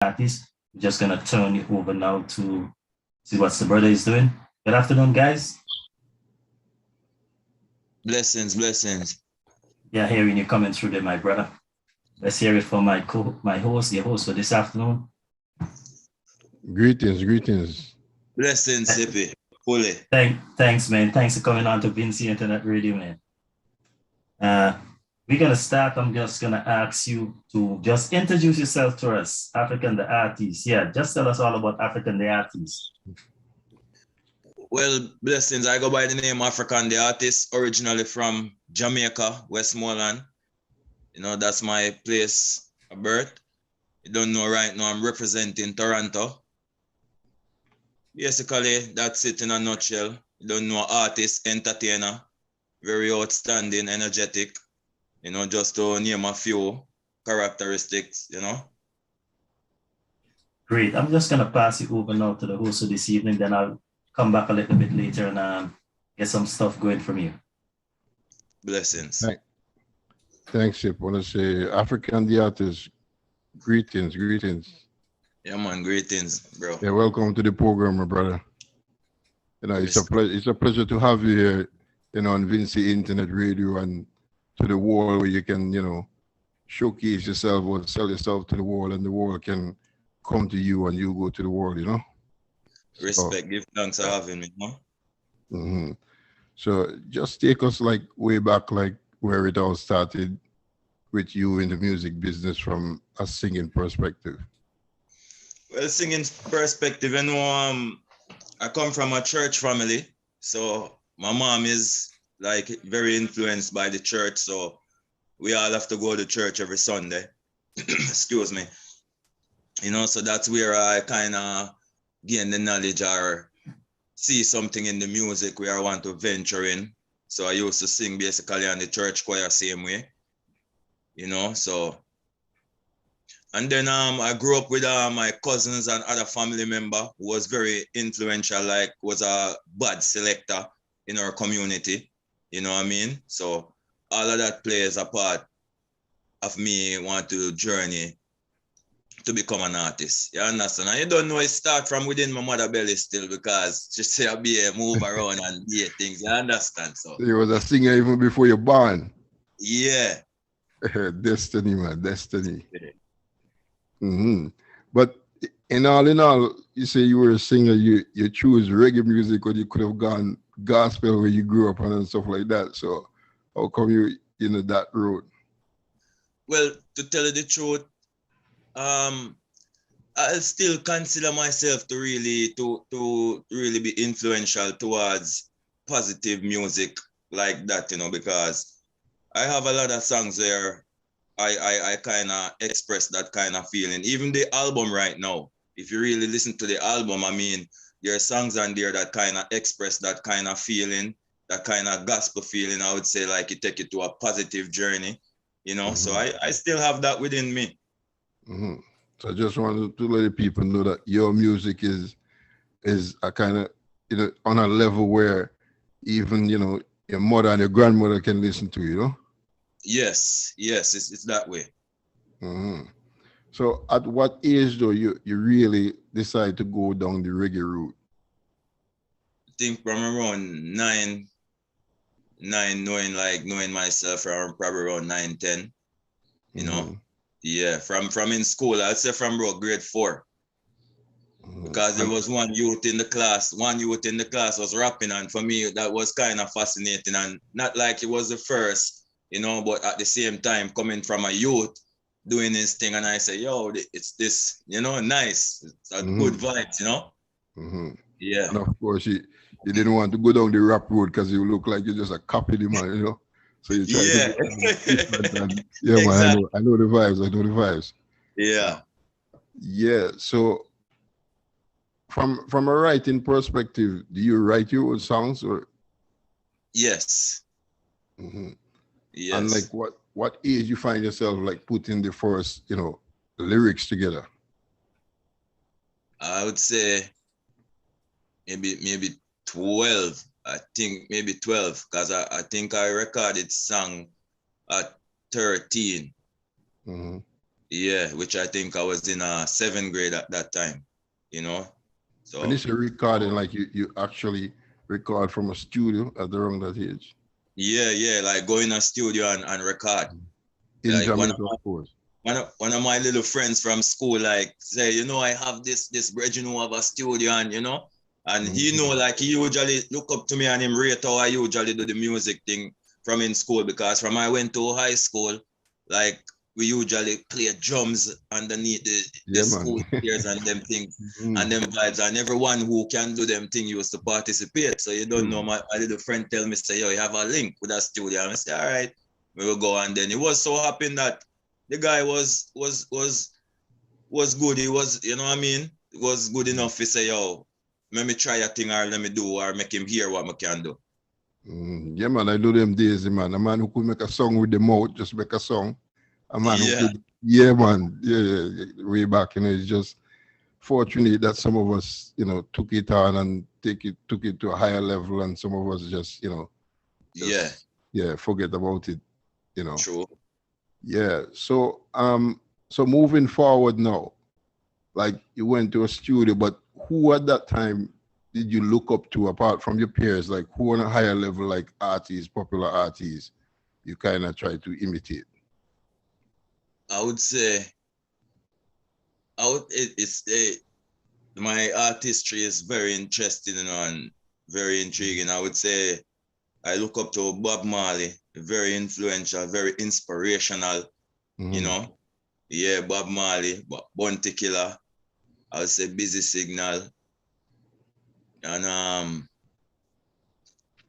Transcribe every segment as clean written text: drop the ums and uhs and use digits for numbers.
artist. We're just gonna turn it over now to see what the brother is doing. Good afternoon, guys. Blessings, blessings. Yeah, hearing you coming through there, my brother. Let's hear it from my host, the host for this afternoon. Greetings, greetings. Blessings, Sippy. Fully. Thanks, man. Thanks for coming on to Vincy Internet Radio, man. Uh, we're gonna start. I'm just gonna ask you to just introduce yourself to us, African the artist. Yeah, just tell us all about African the artist. Well, blessings. I go by the name African the artist, originally from Jamaica, Westmoreland. That's my place of birth. You don't know right now, I'm representing Toronto. Basically, that's it in a nutshell. You don't know, artist, entertainer, very outstanding, energetic, just to name a few characteristics. Great. I'm just gonna pass it over now to the host of this evening. Then I'll come back a little bit later and get some stuff going from you. Blessings. Thanks, Chip. I want to say, African the artist, greetings, greetings. Yeah, man, greetings, bro. Yeah, welcome to the program, my brother. It's a pleasure to have you here, on Vincy Internet Radio and to the world where you can, showcase yourself or sell yourself to the world, and the world can come to you and you go to the world, Respect, give thanks for having me, Mm-hmm. So just take us like way back, like where it all started with you in the music business from a singing perspective. Well, singing perspective, I come from a church family, so my mom is like very influenced by the church, so we all have to go to church every Sunday. Excuse me. So that's where I kind of gain the knowledge or see something in the music where I want to venture in. So I used to sing basically on the church choir same way, so. And then I grew up with my cousins and other family member who was very influential, like was a bad selector in our community, you know what I mean? So all of that plays a part of me want to journey to become an artist. You understand? And you don't know it start from within my mother belly still, because she say I be a move around and be things. You understand? So you was a singer even before you're born. Yeah. Destiny, man, destiny. Yeah. Mm-hmm. But in all, you say you were a singer, you choose reggae music, or you could have gone gospel where you grew up and stuff like that. So how come you that road? Well, to tell you the truth, I still consider myself to really be influential towards positive music like that, because I have a lot of songs there. I kind of express that kind of feeling. Even the album right now, if you really listen to the album, there are songs on there that kind of express that kind of feeling, that kind of gospel feeling. I would say, like, it take you to a positive journey, Mm-hmm. So I still have that within me. Mm-hmm. So I just wanted to let the people know that your music is a kind of, on a level where even, your mother and your grandmother can listen to, Yes, it's that way. Mm-hmm. So at what age though you really decide to go down the reggae route? I think from around nine, knowing myself around probably around 9, 10, Mm-hmm. Yeah, from in school, I'd say from about grade 4. Mm-hmm. Because there was one youth in the class was rapping, and for me that was kind of fascinating, and not like it was the first, but at the same time coming from a youth doing this thing, and I say, yo, it's this, nice. It's a good vibes, Mm-hmm. Yeah. And of course you didn't want to go down the rap road because you look like you just a copy the man, So you try to go and, yeah, exactly. Man, I know the vibes. Yeah. Yeah. So from a writing perspective, do you write your own songs or? Yes. Mm-hmm. Yes. And like what age you find yourself like putting the first, lyrics together? I would say maybe 12. I think maybe 12, because I think I recorded song at 13. Mm-hmm. Yeah, which I think I was in seventh grade at that time, you know. When So it's a recording, like you actually record from a studio at around that age. yeah, like go in a studio and record. In Like Jamaica, of course. one of my little friends from school, like say, you know, I have this brethren who have a studio, and you know, and he know, like he usually look up to me and him rate how I usually do the music thing from in school, because from I went to high school, like we usually play drums underneath the Yeah, man. school chairs and them things and Mm, them vibes, and everyone who can do them thing used to participate. So you don't know, true. my little friend tell me, say, yo, you have a link with a studio, and I say, all right, we will go. And then it was so happy that the guy was good. He was, you know what I mean? It was good enough to say, yo, let me try a thing, or let me do, or make him hear what I can do. Yeah, man, I do them days, man. A man who could make a song with the mouth, just make a song. A man who Yeah, could, yeah, man, yeah, way back, it's just fortunate that some of us, took it on and took it to a higher level, and some of us just, yeah, just forget about it, you know. true. Yeah. So moving forward now, like you went to a studio, but who at that time did you look up to apart from your peers? Like who on a higher level, like artists, popular artists, you kind of try to imitate? I would say, my artistry is very interesting, and very intriguing. I would say I look up to Bob Marley, very influential, very inspirational, you Mm-hmm. know. Yeah, Bob Marley, Bounty Killer, I would say Busy Signal, and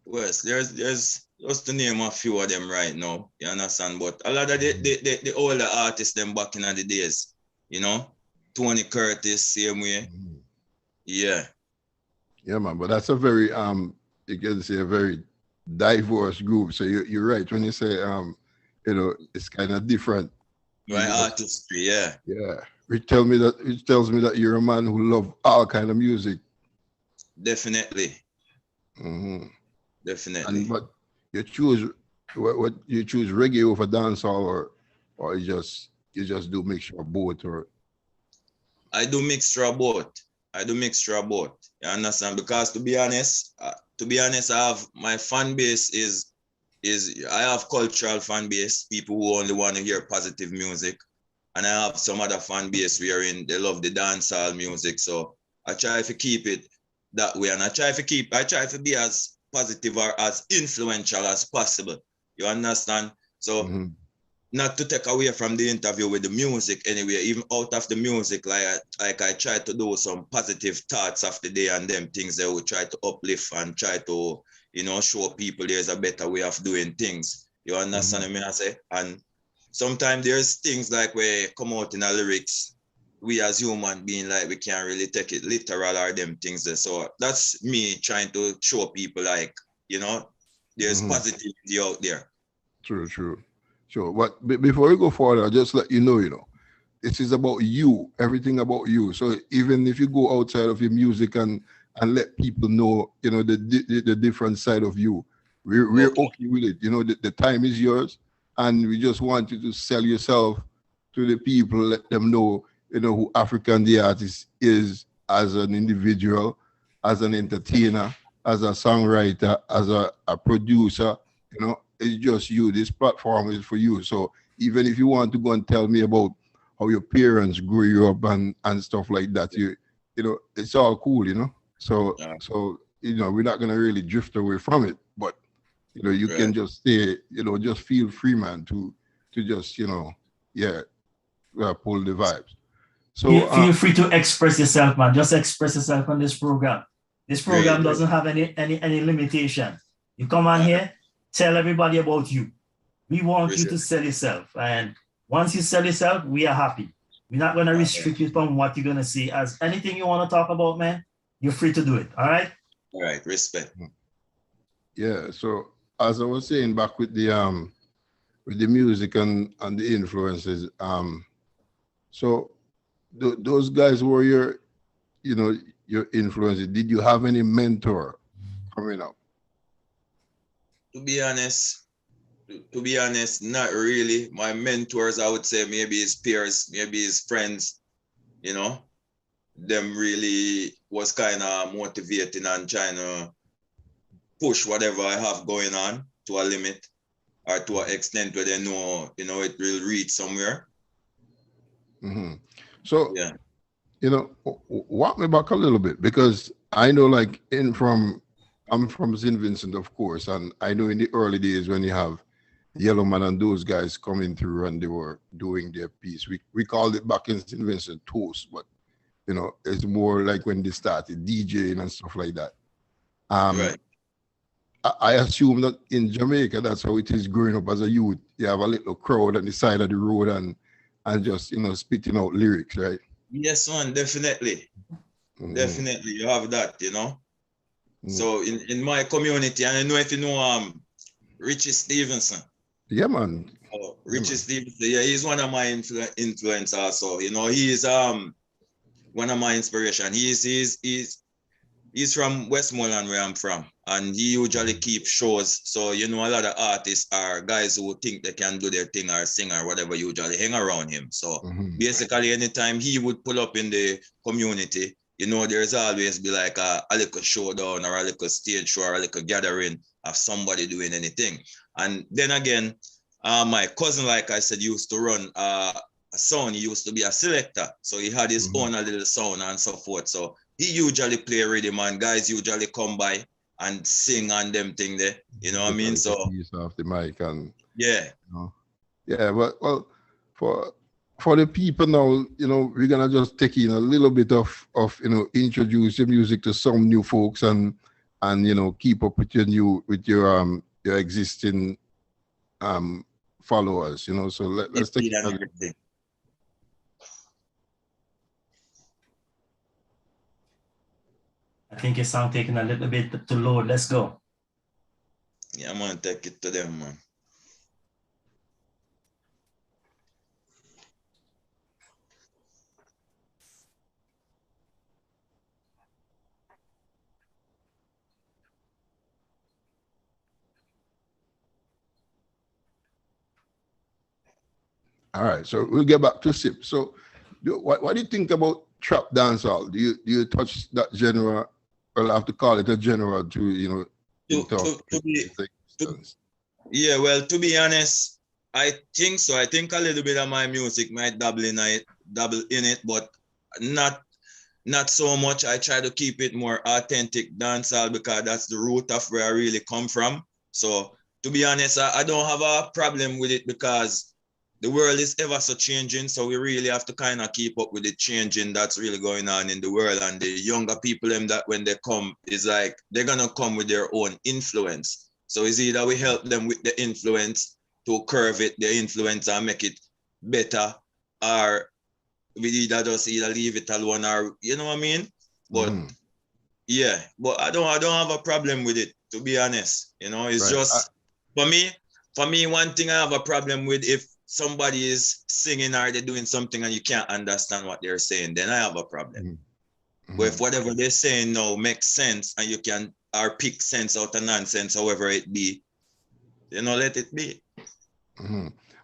well, there's just to name a few of them right now. You understand? But a lot of the older artists them back in the days, you know, Tony Curtis, same way. Mm-hmm. Yeah, Yeah, man. But that's a very you can say a very diverse group. So you're right when you say it's kind of different. my You just artistry, yeah, yeah. Which tells me that you're a man who love all kind of music. definitely, Hmm. And definitely. but you choose what you choose reggae over dancehall, or you just do mixture of both, or I do mixture of both. I do mixture of both. You understand? Because to be honest, I have my fan base is I have cultural fan base, people who only want to hear positive music, and I have some other fan base wherein they love the dancehall music. So I try to keep it that way, and I try to be as positive or as influential as possible. You understand? So Mhm. not to take away from the interview with the music anyway, even out of the music, like I try to do some positive thoughts of the day and them things that will try to uplift and try to, show people there's a better way of doing things. You understand Mhm. what I mean? I say? And sometimes there's things like where come out in the lyrics, we as human being, like we can't really take it literal or them things there. So that's me trying to show people, like, there's Mhm. positivity out there. True, true. Sure. But before we go forward, I'll just let this is about you, everything about you. So even if you go outside of your music and let people know, the different side of you, we're Okay. okay with it. The time is yours, and we just want you to sell yourself to the people, let them know, who African the artist is as an individual, as an entertainer, as a songwriter, as a producer. It's just you. This platform is for you. So even if you want to go and tell me about how your parents grew you up and stuff like that, it's all cool. So we're not gonna really drift away from it, but you Right. can just stay, just feel free, man, to just yeah, pull the vibes. So Feel free to express yourself, man. Just express yourself on this program. This program Great. doesn't have any limitation. You come on Uh, here, tell everybody about you. We want you Appreciate to sell yourself. And once you sell yourself, we are happy. We're not going to it. restrict you from what you're going to see. As anything you want to talk about, man, you're free to do it. All right? All right. Respect. yeah, so as I was saying back with the music and the influences, so those guys were you know your influences. Did you have any mentor coming up? To be honest, to be honest, not really. My mentors, I would say maybe his peers, maybe his friends, you know, them really was kind of motivating and trying to push whatever I have going on to a limit or to an extent where they know, it will reach somewhere. Mm-hmm. So, Yeah. Walk me back a little bit, because I know, like, I'm from St. Vincent, of course, and I know in the early days when you have Yellow Man and those guys coming through and they were doing their piece. We called it back in St. Vincent toast, but it's more like when they started DJing and stuff like that. Right. I assume that in Jamaica, that's how it is growing up as a youth. You have a little crowd on the side of the road and just spitting out lyrics, right? Yes, man, definitely. Mhm. Definitely, you have that, So in my community, and I know if you know Richie Stevenson. Yeah, man. Oh, Richie Stevenson, yeah, he's one of my influence also. He is one of my inspiration. He's from Westmoreland, where I'm from, and he usually keeps shows. So a lot of artists are guys who think they can do their thing or sing or whatever usually hang around him. So basically, anytime he would pull up in the community, there's always be like a little showdown or a little stage show or a little gathering of somebody doing anything. And then again, my cousin, like I said, used to run a sound. He used to be a selector, so he had his own a little sound and so forth. So he usually play rhythm, and guys usually come by and sing on them thing there. You know what I mean? So piece off the mic and yeah. Yeah, but well, for the people now, we're gonna just take in a little bit of introduce your music to some new folks and keep up with your existing followers. So let's take it a little bit. I think your song taking a little bit to load. Let's go. Yeah, I'm gonna take it to them, man. All right, so we'll get back to Sip. So, what do you think about trap dancehall? Do you touch that genre? Well, I have to call it a genre to yeah, well, to be honest, I think so. I think a little bit of my music might double in it, but not so much. I try to keep it more authentic dancehall because that's the root of where I really come from. So to be honest, I don't have a problem with it because the world is ever so changing. So we really have to kind of keep up with the changing that's really going on in the world. And the younger people, that when they come, is like they're gonna come with their own influence. So it's either we help them with the influence to curve it, the influence, and make it better, or we either leave it alone, or you know what I mean. But yeah, but I don't have a problem with it, to be honest. It's right. Just for me, one thing I have a problem with, if somebody is singing or they're doing something and you can't understand what they're saying, then I have a problem. But if whatever they're saying now makes sense and you can or pick sense out of nonsense, however it be, let it be.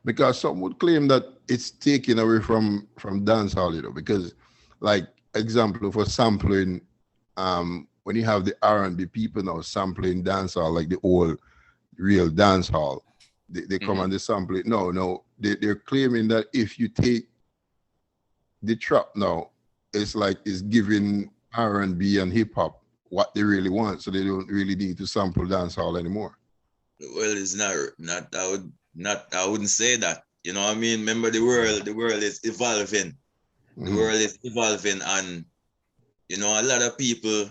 Because some would claim that it's taken away from dancehall, because, like, example for sampling, when you have the R&B people now sampling dancehall, like the old real dancehall, they come and they sample it. No, they're claiming that if you take the trap now, it's like it's giving R&B and hip hop what they really want, so they don't really need to sample dancehall anymore. Well, it's not. I wouldn't say that. You know what I mean? Remember, the world is evolving. The world is evolving, and a lot of people,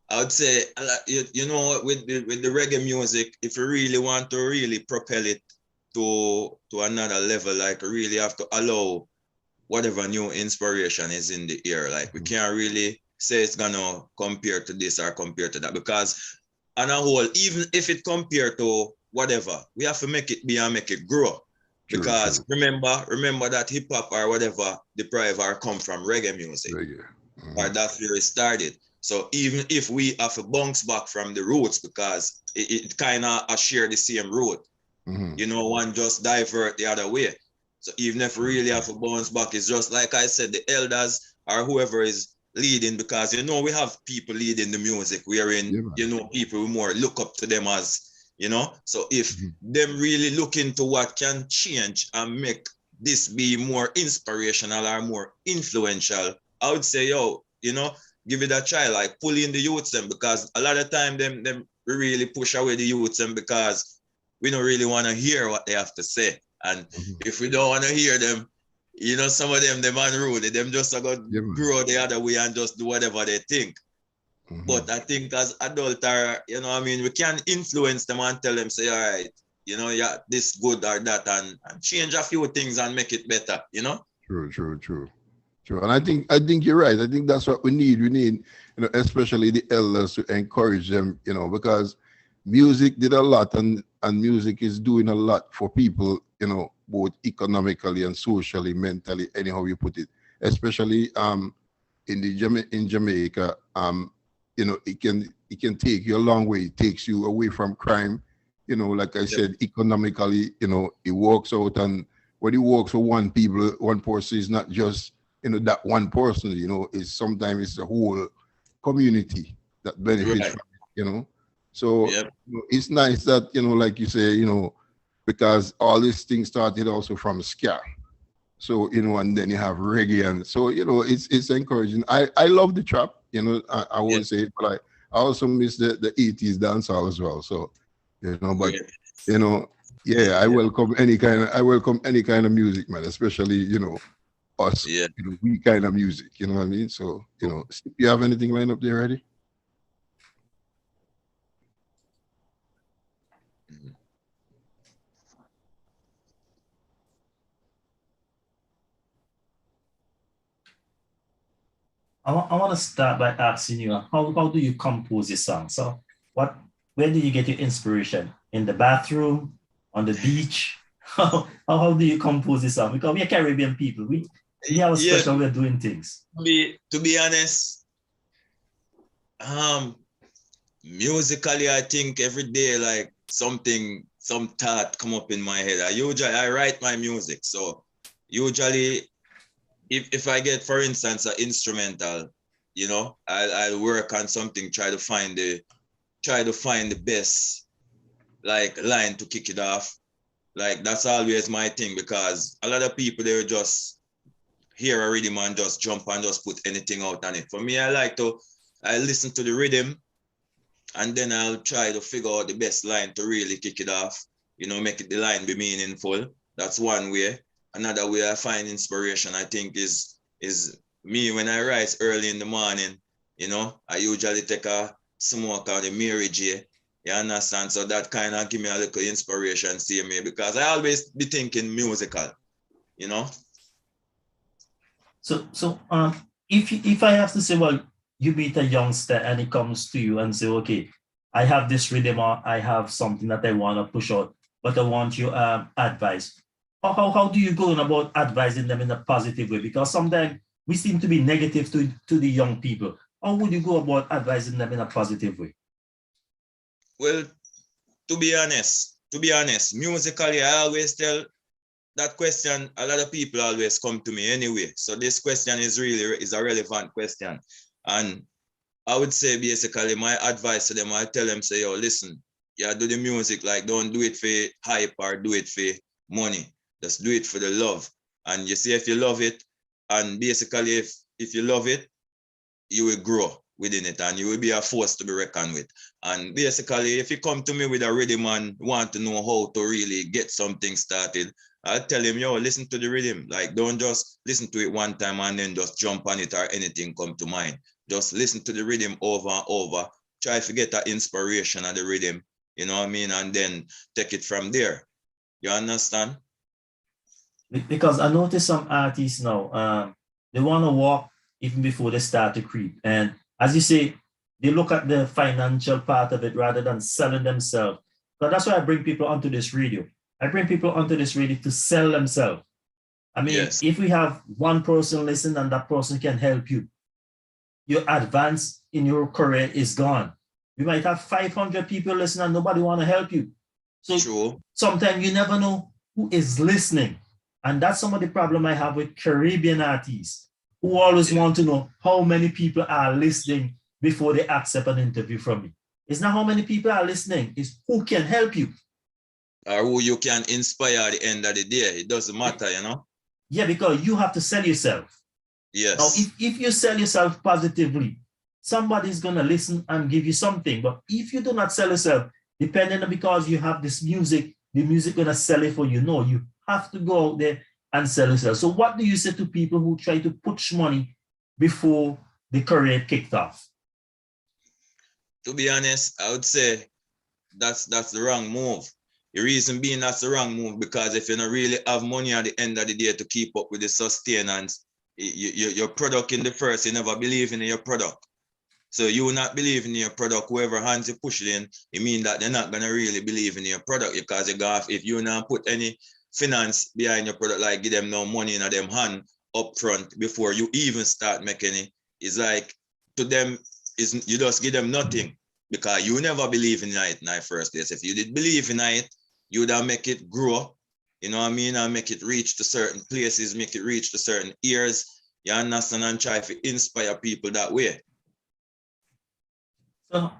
I would say, with the reggae music, if you really want to really propel it to another level, like, you really have to allow whatever new inspiration is in the air. Like, we can't really say it's gonna compare to this or compare to that, because on a whole, even if it compare to whatever, we have to make it be and make it grow. Because remember that hip hop or whatever deprive or come from reggae music. Or that's where it started. So even if we have to bounce back from the roots, because it kind of share the same root, You know, one just divert the other way. So even if we really have to bounce back, it's just like I said, the elders or whoever is leading, because you know we have people leading the music wherein you know people more look up to them as, you know. So if them really look into what can change and make this be more inspirational or more influential, I would say, yo, you know, give it a try, like pull in the youths them, because a lot of time them we really push away the youths them because we don't really want to hear what they have to say. And if we don't want to hear them, you know, some of them unruly, them just are going to grow the other way and just do whatever they think. But I think as adults are, you know, I mean, we can influence them and tell them, say, all right, you know, yeah, this good or that, and change a few things and make it better, you know? True. And I think you're right. I think that's what we need. We need, you know, especially the elders to encourage them, you know, because music did a lot, and music is doing a lot for people, you know, both economically and socially, mentally, anyhow you put it. Especially in Jamaica, you know, it can take you a long way. It takes you away from crime. You know, like I said, economically, you know, it works out, and when it works for one person is not just, you know, that one person, you know, it's sometimes it's a whole community that benefits from it, you know. So you know, it's nice that, you know, like you say, you know, because all these things started also from ska. So, you know, and then you have reggae, and so, you know, it's encouraging. I love the trap, you know, I won't say it, but I also miss the 80s dancehall as well. So, you know, but you know, I welcome any kind of music, man, especially, you know, us, you know, we kind of music, you know what I mean? So, you know, you have anything lined up there ready? I want to start by asking you, how do you compose your song? So where do you get your inspiration? In the bathroom, on the beach? How do you compose your song? Because we are Caribbean people. We have a special way of doing things. To be honest, musically, I think every day, like some thought come up in my head. I write my music. So usually if I get, for instance, an instrumental, you know, I'll work on something, try to find the best like line to kick it off. Like that's always my thing, because a lot of people, they just hear a rhythm and just jump and just put anything out on it. For me, I listen to the rhythm, and then I'll try to figure out the best line to really kick it off, you know, make the line be meaningful. That's one way. Another way I find inspiration, I think, is me when I rise early in the morning. You know, I usually take a smoke out the Mary J. You understand? So that kind of give me a little inspiration, see me, because I always be thinking musical, you know. So if I have to say, well, you meet a youngster and he comes to you and say, okay, I have this rhythm, or I have something that I want to push out, but I want your advice. How do you go on about advising them in a positive way? Because sometimes we seem to be negative to the young people. How would you go about advising them in a positive way? Well, to be honest, musically, I always tell that question, a lot of people always come to me anyway. So this question is a relevant question. And I would say basically my advice to them, I tell them, say, yo, listen, yeah, do the music, like don't do it for hype or do it for money. Just do it for the love. And you see, if you love it, and basically if you love it, you will grow within it, and you will be a force to be reckoned with. And basically, if you come to me with a rhythm and want to know how to really get something started, I'll tell him, yo, listen to the rhythm. Like, don't just listen to it one time and then just jump on it or anything come to mind. Just listen to the rhythm over and over. Try to get that inspiration of the rhythm, you know what I mean? And then take it from there. You understand? Because I notice some artists now, they want to walk even before they start to creep. And as you say, they look at the financial part of it rather than selling themselves. But that's why I bring people onto this radio. I bring people onto this radio to sell themselves. I mean, if we have one person listen and that person can help you, your advance in your career is gone. You might have 500 people listen and nobody want to help you. So True. sometimes you never know who is listening. And that's some of the problem I have with Caribbean artists who always want to know how many people are listening before they accept an interview from me. It's not how many people are listening, it's who can help you. Or who you can inspire at the end of the day. It doesn't matter, you know? Yeah, because you have to sell yourself. Yes. Now, if you sell yourself positively, somebody's going to listen and give you something. But if you do not sell yourself, depending on because you have this music, the music going to sell it for you. No, you have to go out there and sell yourself. So what do you say to people who try to push money before the career kicked off? To be honest, I would say that's the wrong move. The reason being that's the wrong move because if you don't really have money at the end of the day to keep up with the sustenance, your product in the first, you never believe in your product. So you will not believe in your product, whoever hands you push it in, it means that they're not gonna really believe in your product because you got if you not put any finance behind your product, like give them no money in them hand up front before you even start making it, it's like to them is you just give them nothing because you never believe in it in the first place. If you did believe in it, you would make it grow, you know what I mean, and make it reach to certain places, make it reach to certain ears, you understand, and try to inspire people that way. So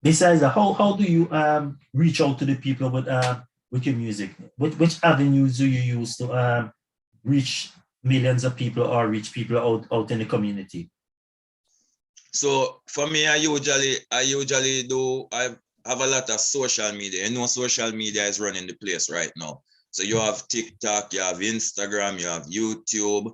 besides that, how do you reach out to the people with your music? Which avenues do you use to reach millions of people or reach people out in the community? So for me, I usually do I have a lot of social media. You know, social media is running the place right now. So you have TikTok, you have Instagram, you have YouTube,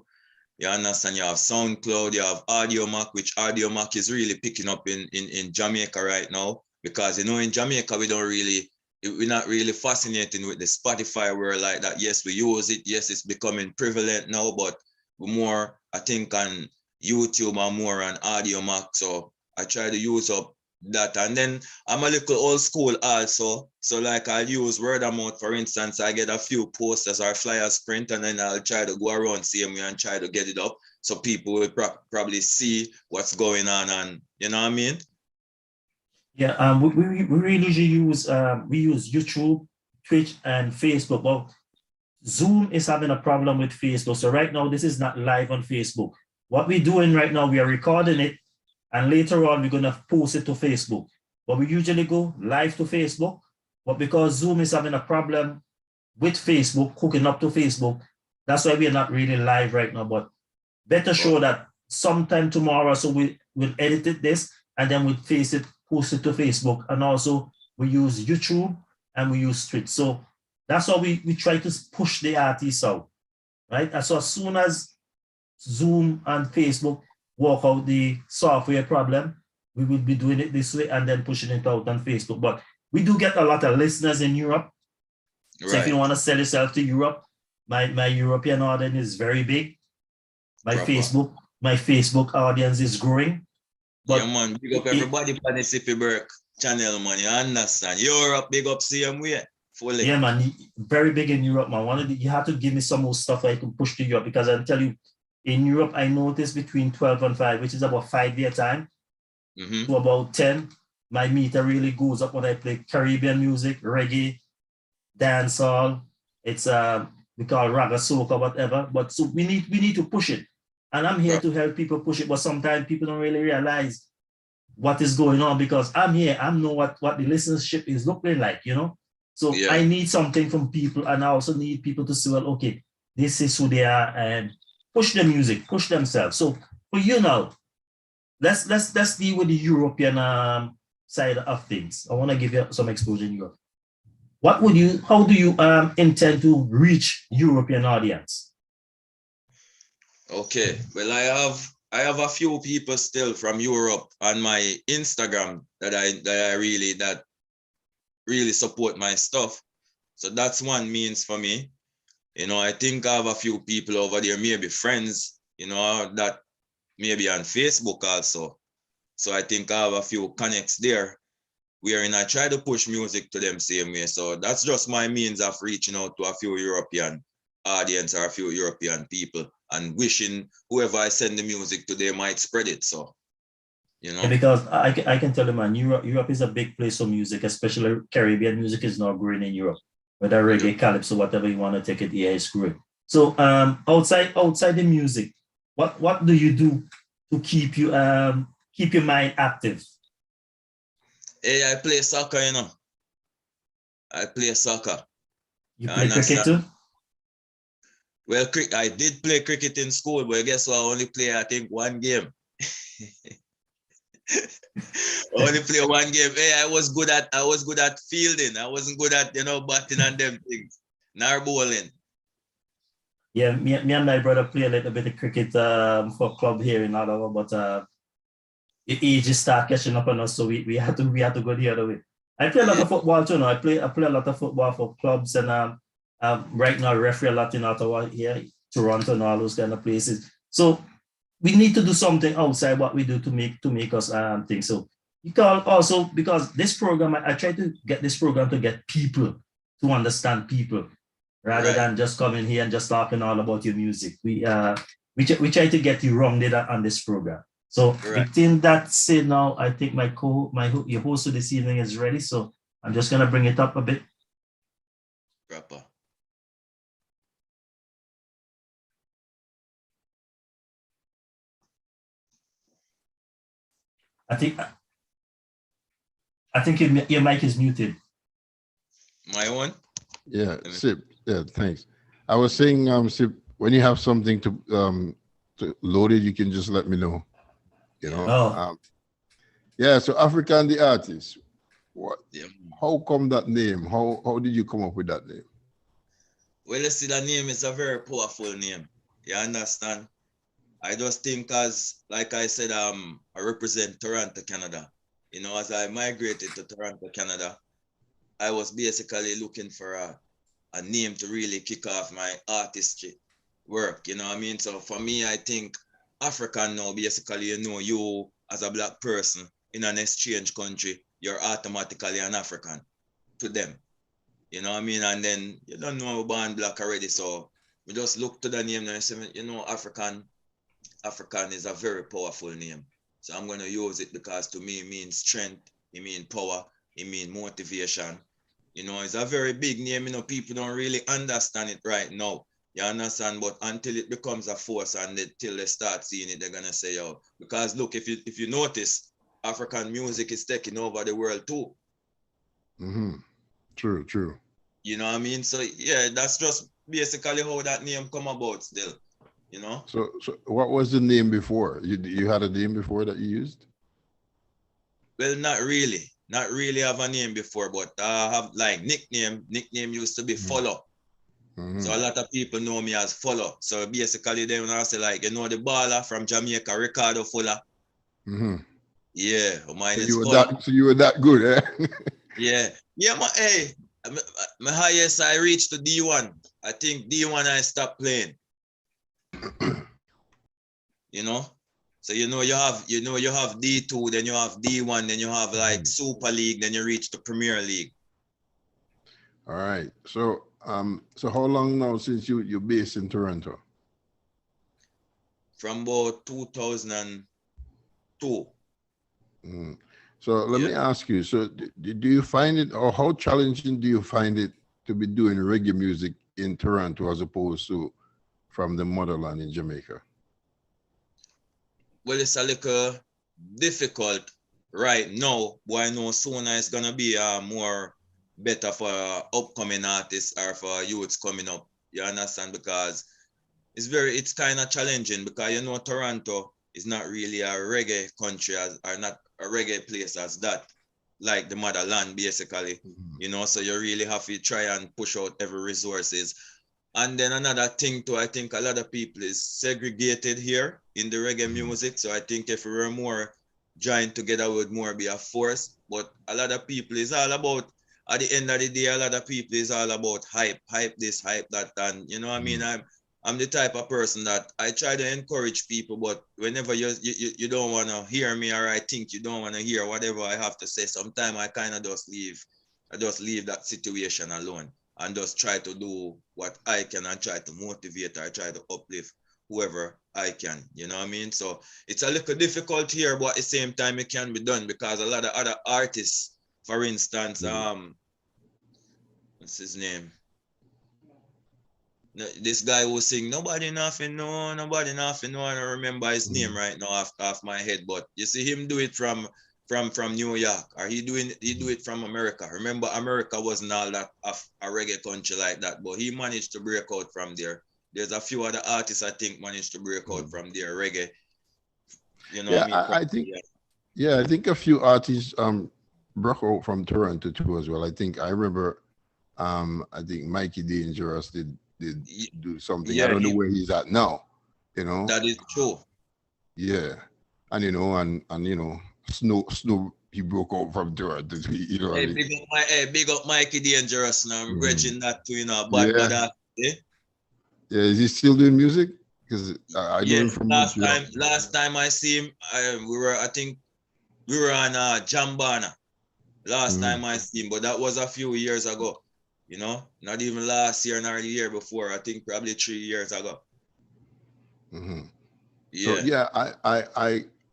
you understand, you have SoundCloud, you have AudioMac, which AudioMac is really picking up in Jamaica right now. Because you know, in Jamaica, we're not really fascinating with the Spotify world like that. Yes, we use it. Yes, it's becoming prevalent now, but we're more, I think, on YouTube and more on AudioMac. So I try to use up that. And then I'm a little old school also. So like I'll use word of mouth, for instance, I get a few posters or flyers print and then I'll try to go around same way and try to get it up. So people will probably see what's going on and you know what I mean? Yeah, we really use we use YouTube, Twitch, and Facebook. Well, Zoom is having a problem with Facebook. So right now, this is not live on Facebook. What we're doing right now, we are recording it, and later on, we're gonna post it to Facebook. But we usually go live to Facebook, but because Zoom is having a problem with Facebook, hooking up to Facebook, that's why we are not really live right now. But better show that sometime tomorrow, so we'll edit it this, and then we'll post it to Facebook, and also we use YouTube and we use Twitch. So that's how we try to push the artists out, right? And so as soon as Zoom and Facebook work out the software problem, we will be doing it this way and then pushing it out on Facebook. But we do get a lot of listeners in Europe. Right. So if you want to sell yourself to Europe, my European audience is very big. My Facebook audience is growing. But yeah, man, big up everybody on the Sippy Burke channel, man. You understand? Europe, big up same way. Fully. Yeah, man, very big in Europe, man. You have to give me some more stuff I can push to Europe because I'll tell you, in Europe, I noticed between 12 and 5, which is about 5-year time, to about 10, my meter really goes up when I play Caribbean music, reggae, dancehall. It's we call raga soca, whatever. But so we need to push it. And I'm here to help people push it, but sometimes people don't really realize what is going on because I'm here. I know what the listenership is looking like, you know? So yeah. I need something from people, and I also need people to say, well, okay, this is who they are, and push the music, push themselves. So for you now, let's deal with the European side of things. I want to give you some exposure in Europe. How do you intend to reach European audience? Okay, well, I have a few people still from Europe on my Instagram that really support my stuff. So that's one means for me. You know, I think I have a few people over there, maybe friends, you know, that maybe on Facebook also. So I think I have a few connects there wherein I try to push music to them same way. So that's just my means of reaching out to a few European audience or a few European people and wishing whoever I send the music to, they might spread it. So Yeah, because I can tell you, man, Europe is a big place for music, especially Caribbean music is now growing in Europe. Whether reggae, calypso, whatever you want to take it, yeah, it's growing. So outside the music, what do you do to keep your mind active? Hey, I play soccer, I play soccer. You play cricket too? Well, I did play cricket in school, but guess what? I only play, I think, one game. Only play one game. Hey, I was good at fielding. I wasn't good at batting and them things. Nor bowling. Yeah, me and my brother play a little bit of cricket for club here in Ottawa, but he just started catching up on us, so we had to go the other way. I play a lot of football too. I play a lot of football for clubs, and right now I referee a lot in Ottawa here, Toronto, and all those kind of places. So we need to do something outside what we do to make us think. So you can also, because this program, I try to get this program to get people to understand people rather than just coming here and just talking all about your music. We try to get you rounded on this program. So within that said, now I think your host for this evening is ready. So I'm just gonna bring it up a bit. Proper. I think your mic is muted. My one? Yeah, Sip. Yeah, thanks. I was saying, Sip, when you have something to load it, you can just let me know. Yeah. So African the artist. What? Yeah. How come that name? How did you come up with that name? Well, you see, the name is a very powerful name. You understand? I just think, as like I said, I represent Toronto, Canada. As I migrated to Toronto, Canada, I was basically looking for a name to really kick off my artistry work. You know what I mean? So for me, I think African now, basically, you as a Black person in an exchange country, you're automatically an African to them. You know what I mean? And then you don't know we're born Black already. So we just look to the name and say, African is a very powerful name. So I'm going to use it because to me it means strength, it means power, it means motivation. It's a very big name. People don't really understand it right now. You understand? But until it becomes a force and till they start seeing it, they're going to say, oh, because look, if you notice, African music is taking over the world too. Mm-hmm. True. You know what I mean? So yeah, that's just basically how that name come about still. So what was the name before? You had a name before that you used? Well, not really have a name before, but I have like nickname used to be Follow. Mm-hmm. So a lot of people know me as Follow. So basically they when I say like, the baller from Jamaica, Ricardo Fuller. Mm-hmm. Yeah, mine is Follow. So you were that good, eh? Yeah, my highest I reached to D1. I think D1 I stopped playing. So you have D2, then you have D1, then you have like Super League, then you reach the Premier League. All right. So how long now since you're based in Toronto? From about 2002. Mm. So let me ask you, so do you find it, or how challenging do you find it to be doing reggae music in Toronto as opposed to from the motherland in Jamaica? Well, it's a little difficult right now, but I know sooner it's gonna be more better for upcoming artists or for youths coming up. You understand? Because it's kind of challenging because Toronto is not really a reggae country or not a reggae place as that, like the motherland basically. So you really have to try and push out every resources. And then another thing too, I think a lot of people is segregated here in the reggae music. So I think if we were more joined together, would more be a force. But a lot of people is all about, at the end of the day, a lot of people is all about hype this, hype that. And you know what I mean? I'm the type of person that I try to encourage people, but whenever you don't want to hear me, or I think you don't want to hear whatever I have to say, sometimes I kind of just leave that situation alone and just try to do what I can and try to motivate or try to uplift whoever I can. You know what I mean? So it's a little difficult here, but at the same time it can be done because a lot of other artists, for instance, what's his name? This guy who sing nobody nothing no, nobody nothing no. I don't remember his name right now off my head, but you see him do it from New York, or he do it from America. Remember, America wasn't all that of a reggae country like that, but he managed to break out from there. There's a few other artists I think managed to break out from their reggae. You know what I mean? I think I think a few artists broke out from Toronto too as well. I think I remember I think Mikey Dangerous did do something. I don't know where he's at now. You know? That is true. Yeah. And you know, and you know, Snow he broke out from Toronto. You know what I mean? Big up Mikey Dangerous now. I'm bridging that to yeah, is he still doing music? Because I know him from last time I see him, I think we were on Jambana. Last time I see him, but that was a few years ago. You know, not even last year, nor the year before. I think probably 3 years ago. Yeah. So yeah,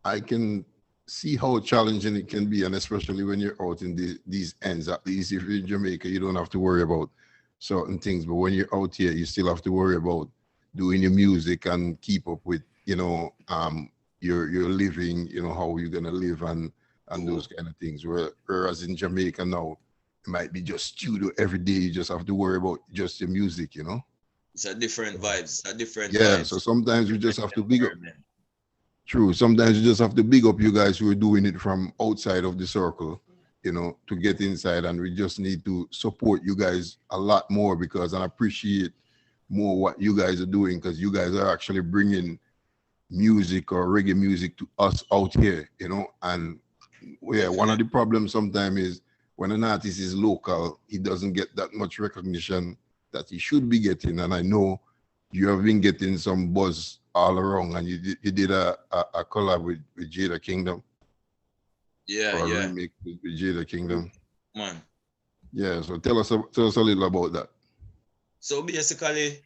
I can see how challenging it can be, and especially when you're out in these ends. At least if you're in Jamaica, you don't have to worry about certain things. But when you're out here, you still have to worry about doing your music and keep up with, you know, your living, you know, how you're gonna live and those kind of things. Whereas in Jamaica now, it might be just studio every day. You just have to worry about just your music, you know. It's a different vibes. It's a different vibes. So sometimes you just have to big up. True. Sometimes you just have to big up you guys who are doing it from outside of the circle, you know, to get inside. And we just need to support you guys a lot more because I appreciate more what you guys are doing because you guys are actually bringing music or reggae music to us out here, you know. And yeah, one of the problems sometimes is when an artist is local, he doesn't get that much recognition that he should be getting. And I know you have been getting some buzz all around, and you did a collab with Jada Kingdom. Yeah, or yeah. remake with Jada Kingdom. Man. Yeah, so tell us a little about that. So basically,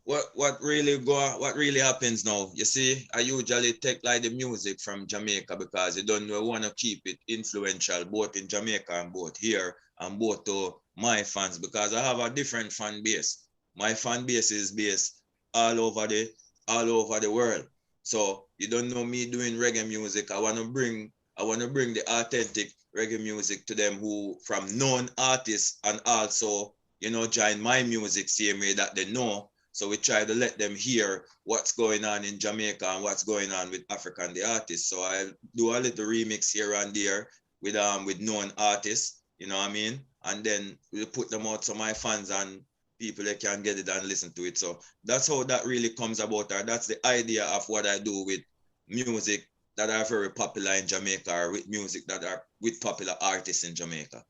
what really happens now? You see, I usually take like the music from Jamaica because you don't want to keep it influential both in Jamaica and both here and both to my fans because I have a different fan base. My fan base is based all over the world. So you don't know me doing reggae music. I want to bring the authentic reggae music to them who from known artists and also, you know, join my music same way that they know. So we try to let them hear what's going on in Jamaica and what's going on with African the artists. So I do a little remix here and there with known artists, you know what I mean? And then we put them out to my fans and people that can get it and listen to it. So that's how that really comes about. Or that's the idea of what I do with music that are very popular in Jamaica or with music that are with popular artists in Jamaica.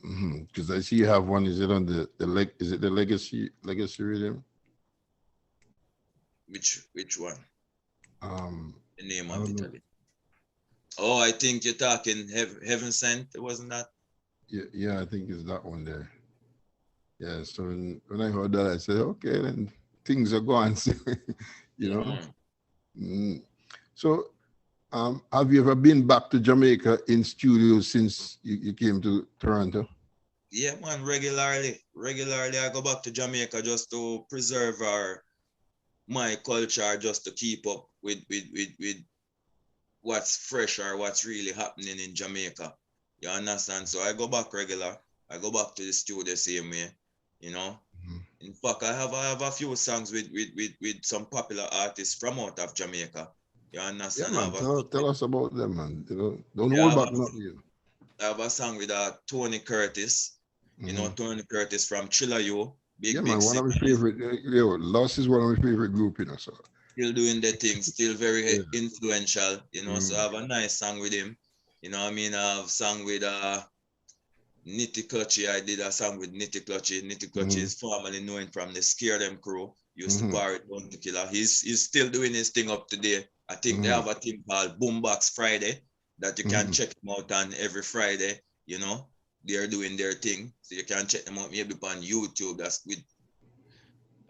Because I see you have one. Is it on the legacy rhythm? Which one? The name of it. Oh, I think you're talking Heaven Sent. Wasn't that? Yeah, I think it's that one there. Yeah. So when I heard that, I said, okay, then things are going. you know. So, have you ever been back to Jamaica in studio since you came to Toronto? Yeah, man. Regularly, I go back to Jamaica just to preserve my culture, just to keep up with what's fresh or what's really happening in Jamaica. You understand? So I go back regular. I go back to the studio same way, you know. In fact, I have a few songs with some popular artists from out of Jamaica. You understand? Yeah, man. Tell us about them, man. You know, don't hold back nothing. I have a song with Tony Curtis. You know, Tony Curtis from Chilla U. Big man, one of my favorite. Lost is one of my favorite group, you know. So still doing the thing, still very influential, you know. So I have a nice song with him. You know what I mean? I have song with Nitty Clutchy. I did a song with Nitty Clutchy. Nitty Clutchy is formerly known from the Scare Them crew. Used to pirate Bounty Killer. He's still doing his thing up today. I think they have a thing called Boombox Friday that you can check them out on every Friday. You know, they're doing their thing. So you can check them out maybe on YouTube. That's with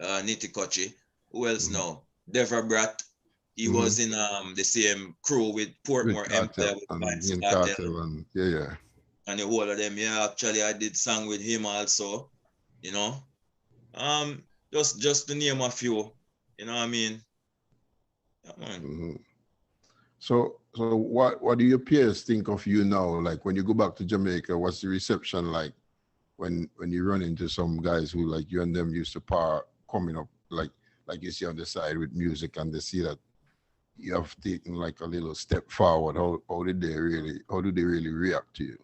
Nitty Clutchy. Who else now? Deborah Brat. He was in the same crew with With Portmore Cartel Empire with and Vincy in Cartel Cartel and yeah. and the whole of them. Yeah, actually I did song with him also, you know. Um, just to name a few, you know what I mean? Yeah, man. So what do your peers think of you now? Like when you go back to Jamaica, what's the reception like when you run into some guys who like you and them used to par coming up like you see on the side with music and they see that you have taken like a little step forward. How do they really react to you?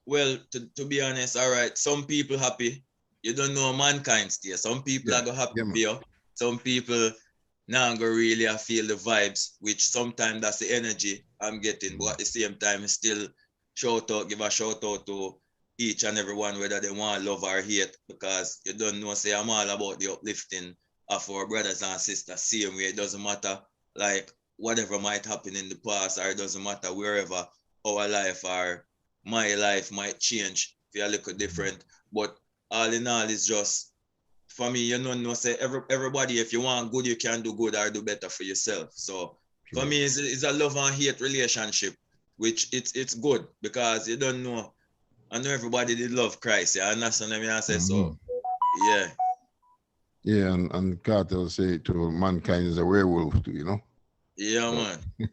Well, to be honest, all right, some people happy. You don't know mankind still. Some people Yeah, are gonna happy yeah, for man. you. Some people now go really feel the vibes, which sometimes that's the energy I'm getting. But at the same time, still give a shout out to each and every one, whether they want love or hate, because you don't know, say I'm all about the uplifting of our brothers and sisters. Same way, it doesn't matter like whatever might happen in the past, or it doesn't matter wherever our life or my life might change, feel a little different. But all in all, it's just for me, you know, say everybody, if you want good, you can do good or do better for yourself. So for me, it's a love and hate relationship, which it's good because you don't know. I know everybody did love Christ. Yeah, and that's what I mean. I say so. Yeah. Yeah, and Cartel say to mankind is a werewolf too, you know. Yeah, So, man.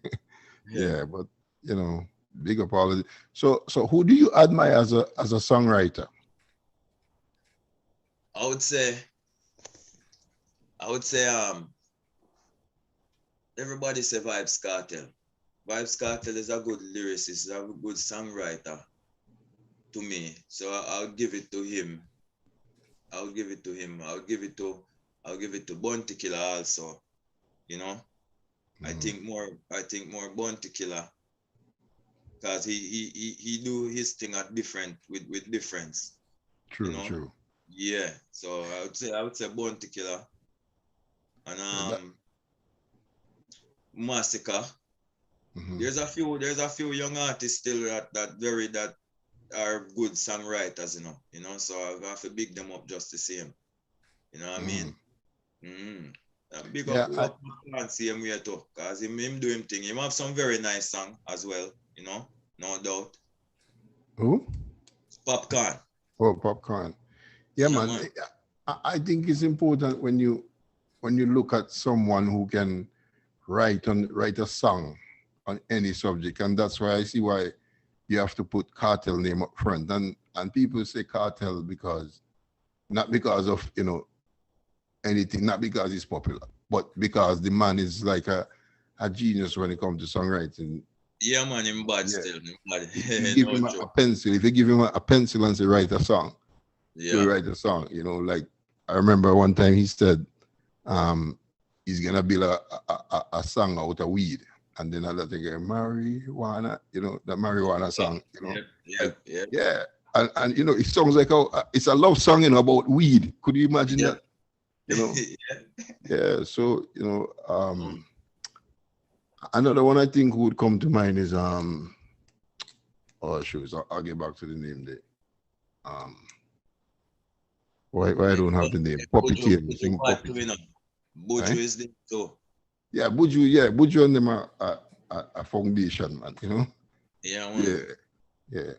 yeah, but you know, big up all of it. So who do you admire as a songwriter? I would say, I would say, everybody say Vibes Cartel. Vibes Cartel is a good lyricist, a good songwriter to me. So I'll give it to him. I'll give it to him. I'll give it to Bounty Killer also. You know, I think more Bounty Killer because he do his thing at different with difference. You True, know, true. yeah. So I would say Bounty Killer and Yeah, that, Massacre. There's a few young artists still that are good songwriters, you know, so I have to big them up just the same. You know what I mean? Mm. And big yeah, up Vincy him way too, cause him do him thing. Him have some very nice song as well, you know, no doubt. who? Popcorn. Oh, Popcorn. Yeah, Yeah, man. man. I think it's important when you look at someone who can write a song on any subject, and that's why I see why you have to put Cartel name up front. And people say Cartel because not because of anything, not because he's popular, but because the man is like a genius when it comes to songwriting. Yeah, man, him bad Yeah. still. Him bad. If you give No him a joke. pencil, if you give him a pencil and say write a song, he'll Yeah. write a song. Like I remember one time he said, he's gonna build a song out of weed. And then another thing, marijuana, the marijuana song, Yep, like, yep, yep. yeah. And it sounds like it's a love song, about weed. Could you imagine Yep. that? You know, yeah. So, another one I think would come to mind is oh shoot, I'll get back to the name there. Why I don't have the name? Puppeteer. Buju Sing part two, Puppeteer. Buju Right? is there too. Yeah, Buju and them are a foundation, man. Yeah, man. Yeah, yeah.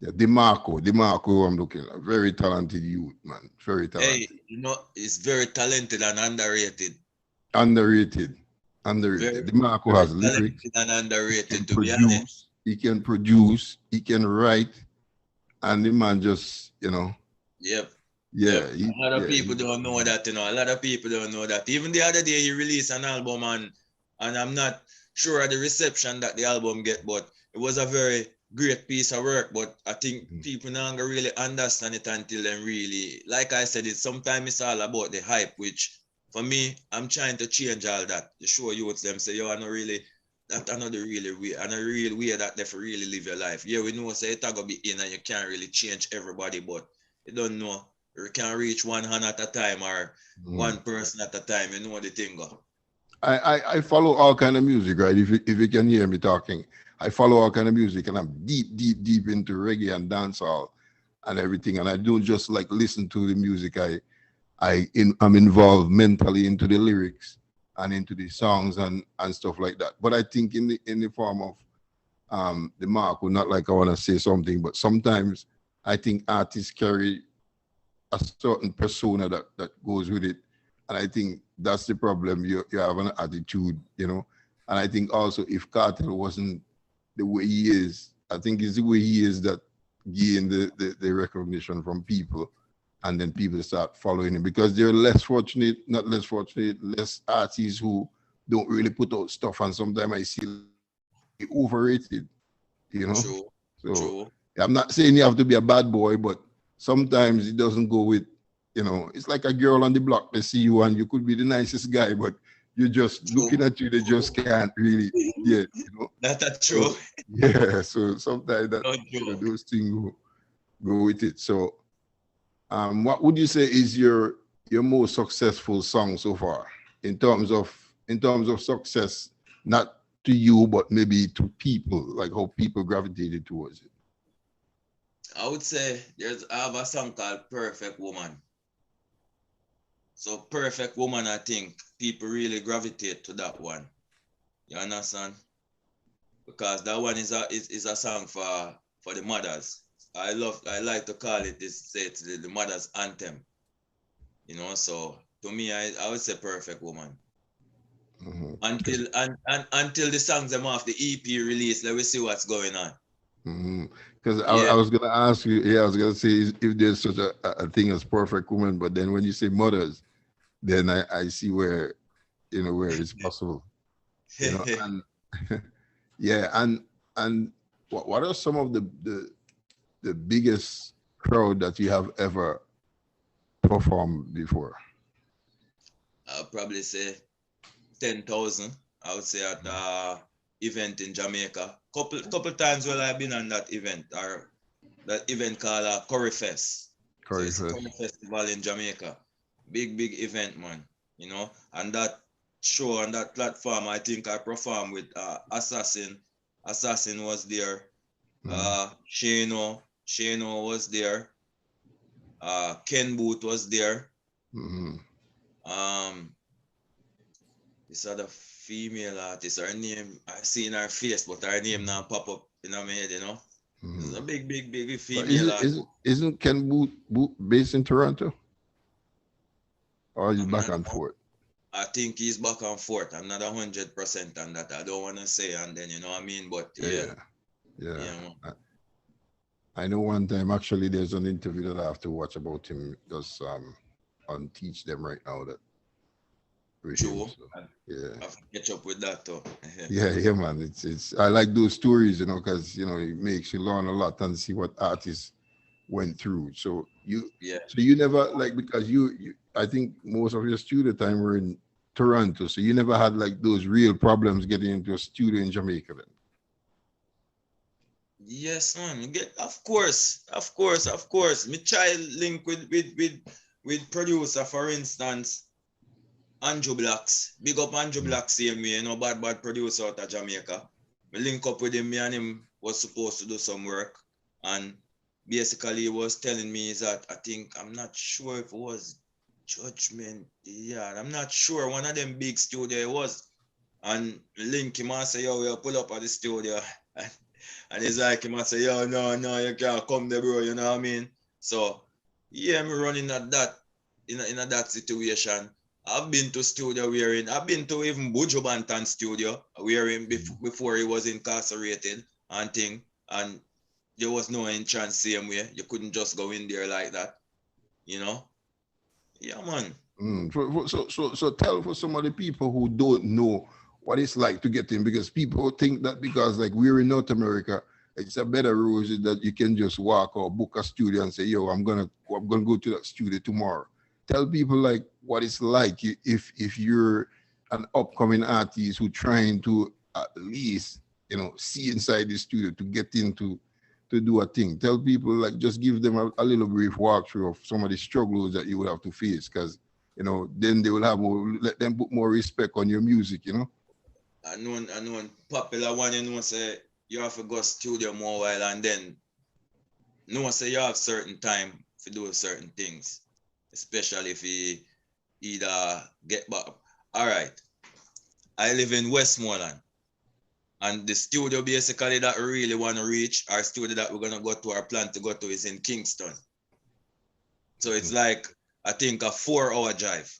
Yeah, DeMarco, I'm looking at. Very talented youth, man. Very Hey, talented. he's very talented and underrated. Underrated. Very, DeMarco very has lyrics. talented and He underrated, can to be honest. produce. He can write. And the man just, Yep. yeah, Yep. A lot of people don't know that, A lot of people don't know that. Even the other day he released an album and I'm not sure of the reception that the album get, but it was a very great piece of work. But I think people now gonna really understand it until then really, like I said, sometimes it's all about the hype, which for me, I'm trying to change all that. To show youths them say, yo, I know really that another really way, and a real way that they for really live your life. Yeah, we know say it's gonna be in and you can't really change everybody, but you don't know. You can reach one hand at a time or one person at a time. You know the thing go. I follow all kind of music, right? If you can hear me talking, I follow all kind of music, and I'm deep into reggae and dancehall and everything. And I don't just like listen to the music. I'm involved mentally into the lyrics and into the songs and stuff like that. But I think in the form of the mark, would not like I want to say something, but sometimes I think artists carry a certain persona that goes with it. And I think that's the problem. You have an attitude, you know. And I think also if Cartel wasn't the way he is, I think it's the way he is that gain the recognition from people. And then people start following him because they're less fortunate, not less fortunate, less artists who don't really put out stuff. And sometimes I see overrated, you know. True. So True. I'm not saying you have to be a bad boy, but sometimes it doesn't go with, you know, it's like a girl on the block. They see you and you could be the nicest guy, but you're just True. looking at you, they just can't really get, you know. That's true. So, yeah, so sometimes that, No you know, joke. those things go with it. So what would you say is your most successful song so far in terms of success, not to you, but maybe to people, like how people gravitated towards it? I would say I have a song called Perfect Woman. So Perfect Woman, I think people really gravitate to that one. You understand? Because that one is a song for the mothers. I like to call it it's the mother's anthem. You know, so to me I would say Perfect Woman. Mm-hmm. Until the songs them off the EP release, let me see what's going on. Because Yeah. I was gonna ask you, I was gonna say if there's such a thing as perfect woman, but then when you say mothers, then I see where, you know, where it's possible, you know, and yeah, and what are some of the biggest crowd that you have ever performed before? I'll probably say 10,000. I would say at event in Jamaica. Couple times while I've been on that event, or that event called Curry Fest. So Corey it's a first. Curry Festival in Jamaica. Big event, man. You know, and that show on that platform, I think I performed with Assassin. Assassin was there. Shano was there. Ken Booth was there. Mm-hmm. Um, this other female artist, her name, I seen her face, but her name now pop up in my head, you know. It's a big But female artist. isn't Ken Booth based in Toronto, or is he I'm back not, and forth? I think he's back and forth. I'm not 100% on that. I don't want to say, and then, you know what I mean? But yeah, Yeah. man. I know one time actually there's an interview that I have to watch about him just on Teach Them right now that with him. True. So I yeah. have to catch up with that too. Yeah, man. It's I like those stories, you know, because you know it makes you learn a lot and see what artists went through. So Yeah. you never like because you I think most of your studio time were in Toronto, so you never had like those real problems getting into a studio in Jamaica then. Yes, man. Of course. Me try link with producer, for instance, Andrew Blacks. Big up Andrew Blacks, same way, you know, bad producer out of Jamaica. Me link up with him, me and him was supposed to do some work. And basically he was telling me that I think I'm not sure if it was Judgment. Yeah, I'm not sure. One of them big studio it was. And link him and say, yo, we'll pull up at the studio. And he's like, him and say, yo, no, you can't come there, bro. You know what I mean? So, yeah, I'm running at that, in that situation. I've been to studio I've been to even Buju Banton studio wherein before he was incarcerated and thing. And there was no entrance same way. You couldn't just go in there like that, you know? Yeah, man. So tell for some of the people who don't know what it's like to get in, because people think that because like we're in North America, it's a better rule is that you can just walk or book a studio and say, yo, I'm gonna go to that studio tomorrow. Tell people like what it's like if you're an upcoming artist who trying to at least, you know, see inside the studio to get into to do a thing. Tell people like just give them a little brief walkthrough of some of the struggles that you would have to face, because you know then they will have more, let them put more respect on your music, you know. I know popular one, you know, say you have to go studio more while and then no say you have certain time to do certain things, especially if you either get back. All right. I live in Westmoreland. And the studio basically that we really want to reach, our studio that we're gonna go to, our plan to go to is in Kingston. So it's like, I think, a 4-hour drive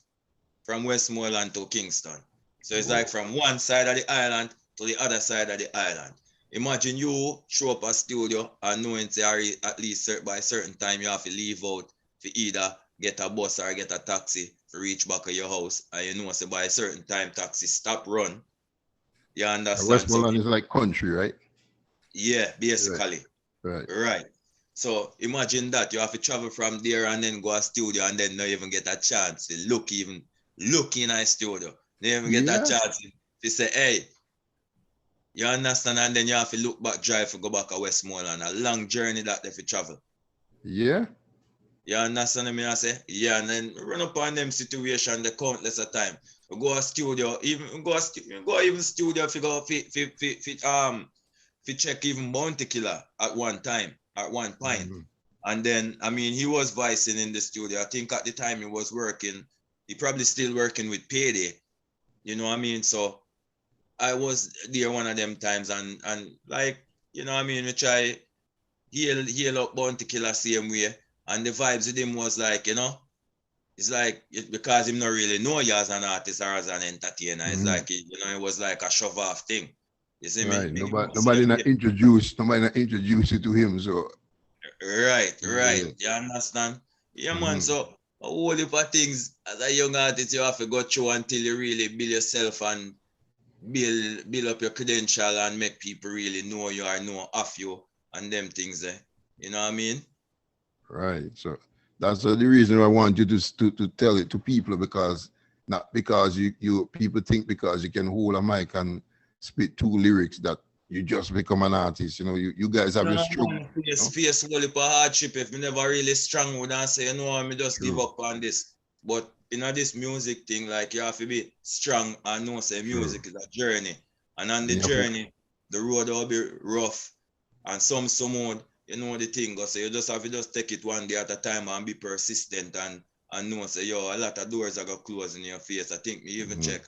from Westmoreland to Kingston. So it's like from one side of the island to the other side of the island. Imagine you show up a studio and knowing at least by a certain time you have to leave out to either get a bus or get a taxi to reach back at your house. And you know, so by a certain time taxi stop run. You understand? Westmoreland is like country, right? Yeah, basically. Right. So imagine that you have to travel from there and then go to studio and then not even get a chance to look in a studio. They even get a chance to say, hey, you understand? And then you have to look back, drive to go back to Westmoreland. A long journey that they have to travel. Yeah. You understand me? I say, yeah, and then run up on them situation the countless of time. We go to studio, even go studio if you go fi check even Bounty Killer at one time, at one point. Mm-hmm. And then, I mean, he was vicing in the studio. I think at the time he was working, he probably still working with Payday. You know what I mean? So I was there one of them times and like, you know what I mean, we try heal up Bounty Killer same way. And the vibes with him was like, you know, it's like, because him not really know you as an artist or as an entertainer. Mm-hmm. It's like, you know, it was like a shove off thing. You see right. me? Nobody not introduced you to him. So right. You understand? Yeah, man. So a whole heap of things as a young artist you have to go through until you really build yourself and build up your credential and make people really know you or know of you and them things there. You know what I mean? Right. So that's the reason I want you to tell it to people, because not because you people think because you can hold a mic and spit 2 lyrics that you just become an artist. You know, you guys have your struggle. Face whole heap of hardship. If me never really strong, would I say, you know, me just give up on this. But you know, this music thing, like you have to be strong and know say music is a journey. And on the journey, the road will be rough and some smooth. You know the thing, so you just have to just take it one day at a time and be persistent and know say, yo, a lot of doors are gonna close in your face. I think me even check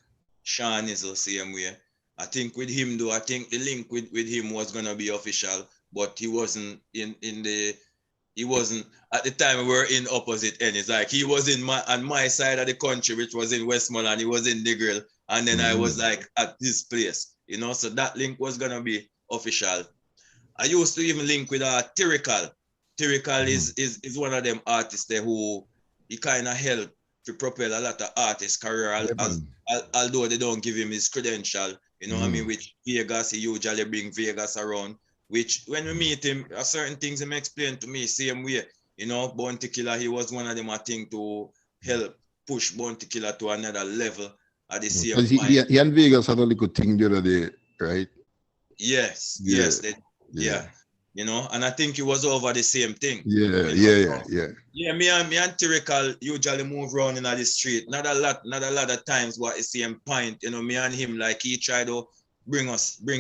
Sean is the same way. I think with him though, I think the link with him was gonna be official, but he wasn't he wasn't at the time we were in opposite ends. Like he was on my side of the country, which was in Westmoreland, he was in the grill, and then I was like at this place, you know, so that link was gonna be official. I used to even link with Tyrical. Tyrical is one of them artists there who he kind of helped to propel a lot of artists' career, although they don't give him his credential. You know what I mean? Which Vegas, he usually bring Vegas around. Which when we meet him, certain things he explained to me same way. You know, Bounty Killer, he was one of them, I think, to help push Bounty Killer to another level at the same time. He and Vegas had a little thing the other day, right? Yes. Yeah. You know, and I think it was over the same thing. Yeah. Me and Tyrical usually move around in the street. Not a lot of times what the same point. You know, me and him, like he tried to bring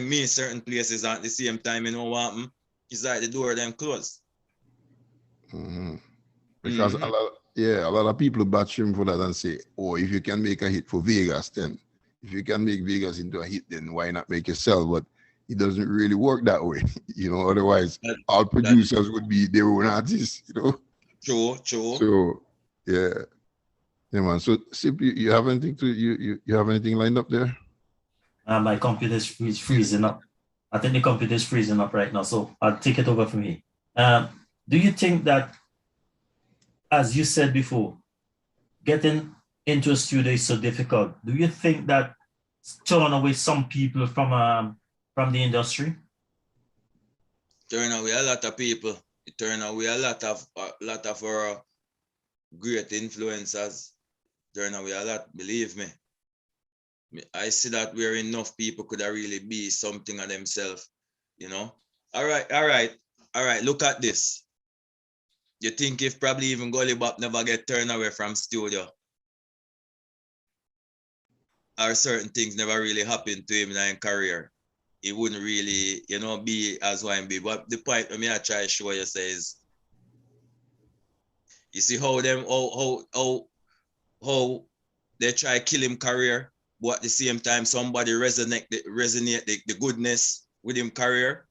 me certain places at the same time. You know what? It's like the door them closed. Because a lot of people batch him for that and say, oh, if you can make a hit for Vegas, then if you can make Vegas into a hit, then why not make yourself? But it doesn't really work that way, you know. Otherwise, all producers would be their own artists, you know. True. So, yeah, man. So, simply, you have anything you have anything lined up there? My computer is freezing up. I think the computer is freezing up right now, so I'll take it over from here. Do you think that, as you said before, getting into a studio is so difficult? Do you think that turn away some people from the industry? Turn away a lot of people. It turn away a lot of our great influencers. Turn away a lot, believe me. I see that where enough people could really be something of themselves, you know. All right. Look at this. You think if probably even Gully Bop never get turned away from studio, or certain things never really happened to him in his career, he wouldn't really, you know, be as one be. But the point I try to show you is, you see how they try to kill him career but at the same time, somebody resonate the goodness with him career.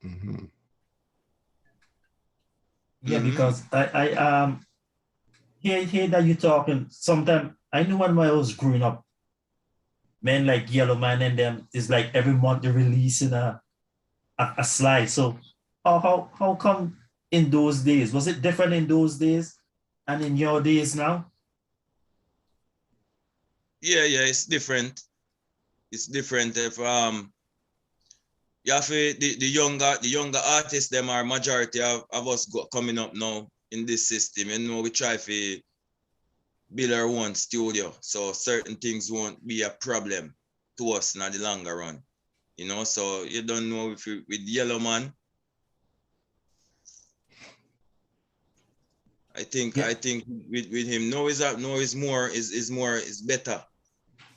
Mm-hmm. Yeah, because I hear that you're talking. Sometimes I know when I was growing up, men like Yellow Man and them is like every month they're releasing a slide. So how come in those days? Was it different in those days and in your days now? Yeah, it's different. It's different if you have the younger artists, them are majority of us coming up now in this system. You know, we try to build our own studio. So certain things won't be a problem to us in the longer run. You know, so you don't know if you, with Yellow Man, I think with him, no is more is better.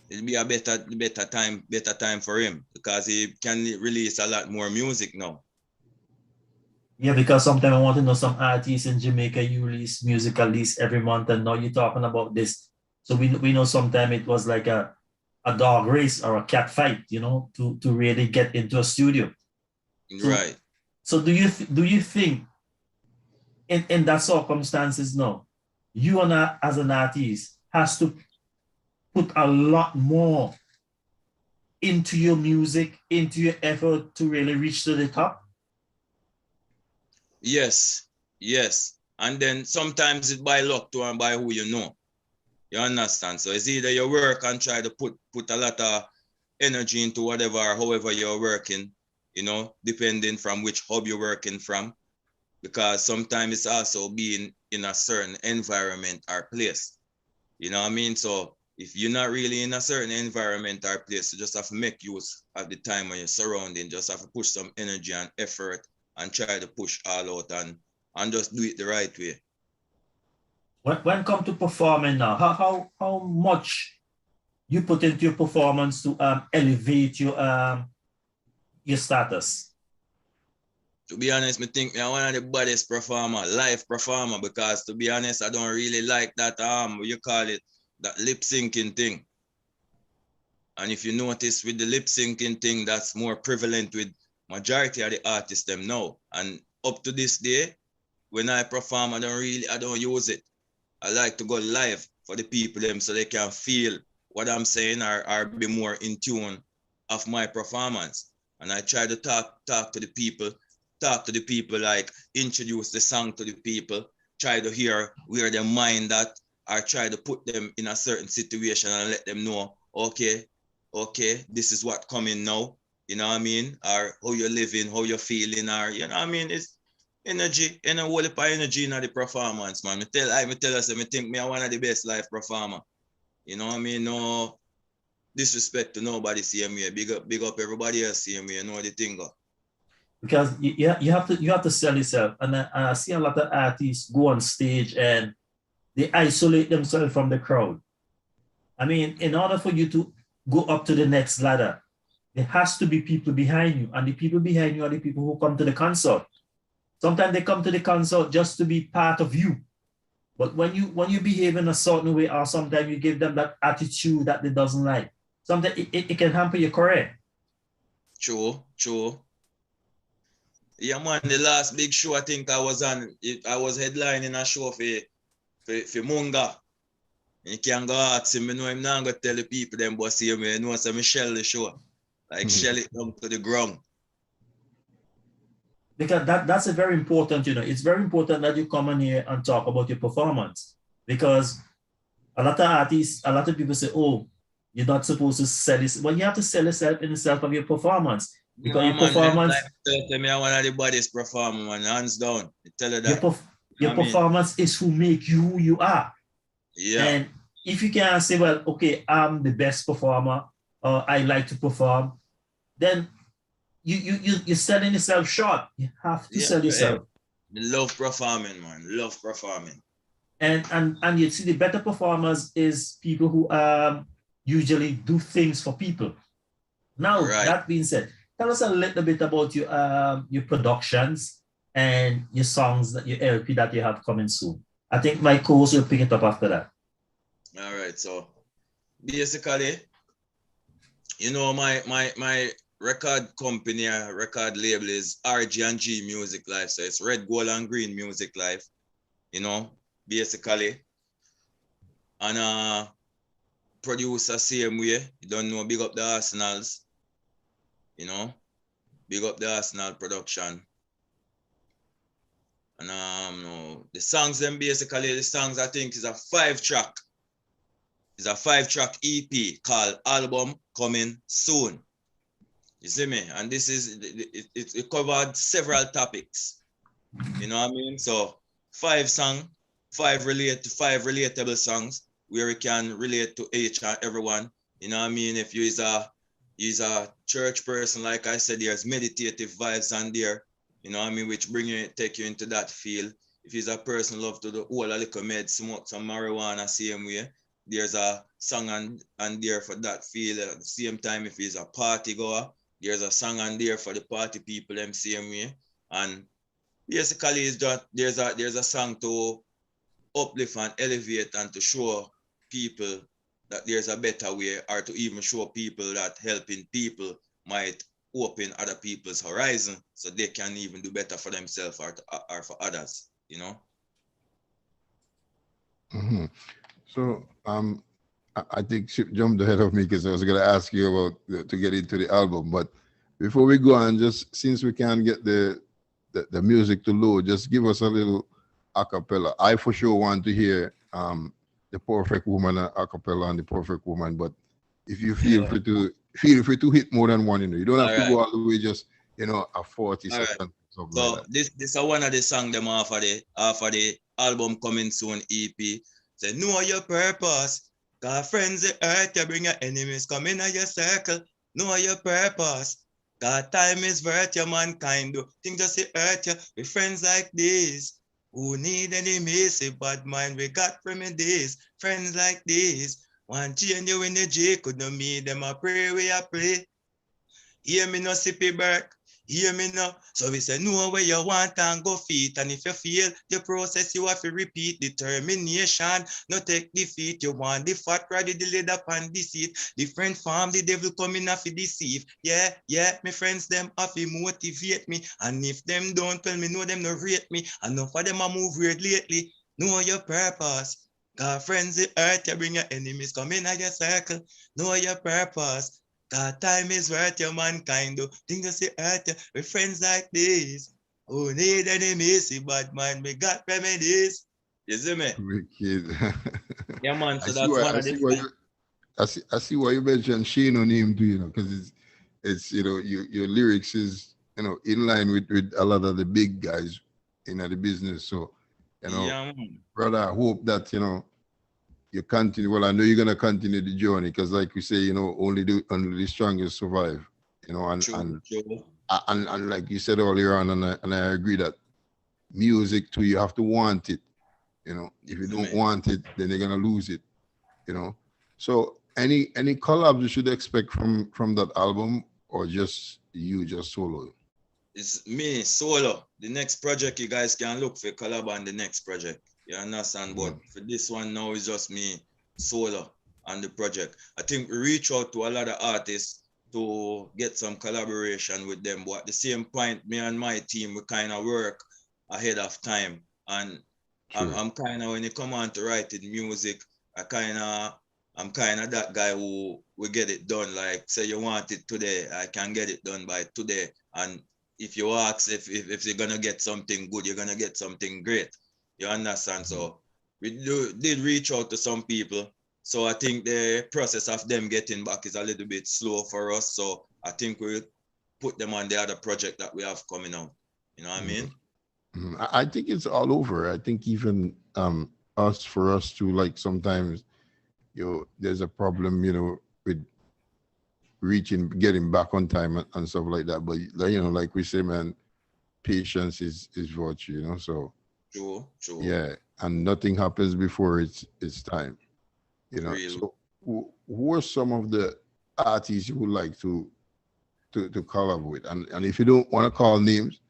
It'll be a better time for him because he can release a lot more music now. Yeah, because sometimes I want to know some artists in Jamaica, you release music at least every month, and now you're talking about this. So we know sometimes it was like a dog race or a cat fight, you know, to really get into a studio. So Right. so do you think in that circumstances now, you as an artist has to put a lot more into your music, into your effort to really reach to the top? Yes. And then sometimes it's by luck too and by who you know. You understand? So it's either you work and try to put a lot of energy into whatever, however you're working, you know, depending from which hub you're working from. Because sometimes it's also being in a certain environment or place. You know what I mean? So if you're not really in a certain environment or place, you just have to make use of the time when you're surrounding, just have to push some energy and effort and try to push all out and just do it the right way. When come to performing now, how much you put into your performance to elevate your status? To be honest, I think I'm one of the baddest performer, live performer, because to be honest, I don't really like that what you call it, that lip syncing thing. And if you notice with the lip syncing thing, that's more prevalent with majority of the artists them now. And up to this day, when I perform, I don't use it. I like to go live for the people them so they can feel what I'm saying or be more in tune of my performance. And I try to talk to the people, like introduce the song to the people, try to hear where their mind at, or try to put them in a certain situation and let them know, okay, this is what coming now, you know what I mean? Or how you're living, how you're feeling, or you know what I mean? It's energy, and a whole heap of energy in the performance, man. I tell us, I think me are one of the best live performer. You know what I mean? No disrespect to nobody same way. Big up everybody else same way. You know the thing go. Because you have to sell yourself. And I see a lot of artists go on stage and they isolate themselves from the crowd. I mean, in order for you to go up to the next ladder, there has to be people behind you, and the people behind you are the people who come to the concert. Sometimes they come to the concert just to be part of you. But when you behave in a certain way, or sometimes you give them that attitude that they doesn't like, sometimes it can hamper your career. True. Yeah, man. The last big show I think I was on, I was headlining a show for Munga. And you can go ask him, you know, him not going to tell the people them, but see him, you know, so Michelle the show. Like, shell it down to the ground. Because that's a very important, you know, it's very important that you come in here and talk about your performance. Because a lot of artists, a lot of people say, oh, you're not supposed to sell this. Well, you have to sell yourself in itself of your performance. Because No, your man, performance, tell me I'm one of the baddest performer, man, hands down. I tell you your, that. your I mean, performance is who make you who you are. yeah. And if you can say, well, okay, I'm the best performer, or I like to perform, then you're selling yourself short. You have to Yeah, sell hey, yourself. love performing, man. Love performing. And you see the better performers is people who usually do things for people. Now, Right. that being said, tell us a little bit about your productions and your songs, that your LP that you have coming soon. I think my co-host will pick it up after that. All right. So basically, you know, my record company, record label is RG&G Music Life. So it's Red, Gold, and Green Music Life, you know, basically. And producer same way. You don't know, big up the Arsenals, you know, big up the Arsenal production. And no, the songs them basically, the songs I think is a 5-track. It's a 5-track EP called Album Coming Soon. You see me? And this is, it covered several topics. You know what I mean? So 5 songs, 5 relatable songs where we can relate to each and everyone. You know what I mean? If you is a church person, like I said, there's meditative vibes on there. You know what I mean? Which take you into that feel. If he's a person love to do all a little med, smoke some marijuana same way, there's a song on there for that feel. At the same time, if he's a party goer, there's a song on there for the party people them same way. And basically it's just there's a song to uplift and elevate and to show people that there's a better way, or to even show people that helping people might open other people's horizon so they can even do better for themselves or for others, you know. Mm-hmm. So I think Chip jumped ahead of me because I was going to ask you about to get into the album. But before we go on, just since we can't get the music to load, just give us a little a cappella. I for sure want to hear the Perfect Woman a cappella and the Perfect Woman. But if you feel free to hit more than one, you know, you don't have to go all the way. Just a 40-second. Right. So like this is one of the songs them off of the album Coming Soon EP. Say know your purpose. Cause friends the earth, you bring your enemies come in your circle. Know your purpose. Cause time is worth your mankind do. Think just the earth you with friends like this. Who need enemies? Say bad mind we got remedies. Friends like this. One change you in the J could not meet them a pray we a pray. Hear me no sippy back. Hear me now. So we say, know where you want and go feet. And if you feel the process, you have to repeat determination. No take defeat. You want the fat ready, the lead up and deceit. Different farm, the devil coming off to deceive. Yeah, my friends, them have to motivate me. And if them don't, well, me know them no rate me. And enough of them a move weird lately. Know your purpose. God friends, the earth, you bring your enemies come in your circle. Know your purpose. God time is worth your mankind do. Think just the earth with friends like this. Who need enemies, see bad man, we got remedies. You see me? wicked. Yeah, man. So that's one of the I see why you mentioned Shane on him too, because it's your lyrics is in line with a lot of the big guys in the business. So brother, I hope that you continue. Well, I know you're gonna continue the journey because, like we say, only the strongest survive. And like you said earlier on, and I agree that music too, you have to want it. If you don't want it, then you're gonna lose it. So any collabs you should expect from that album, or just solo? It's me solo. The next project you guys can look for collab on the next project. You understand? But for this one now, it's just me solo on the project. I think we reach out to a lot of artists to get some collaboration with them. But at the same point, me and my team, we kind of work ahead of time. And I'm kind of, when you come on to writing music, I'm kind of that guy who will get it done. Like, say you want it today, I can get it done by today. And if you ask if you're gonna get something good, you're gonna get something great. You understand? So we did reach out to some people. So I think the process of them getting back is a little bit slow for us. So I think we'll put them on the other project that we have coming out. You know what I mean? I think it's all over. I think even for us to, like, sometimes there's a problem, with getting back on time and stuff like that. But like we say, man, patience is virtue, so True. yeah, and nothing happens before it's time, Real. So who are some of the artists you would like to collab with? And if you don't want to call names,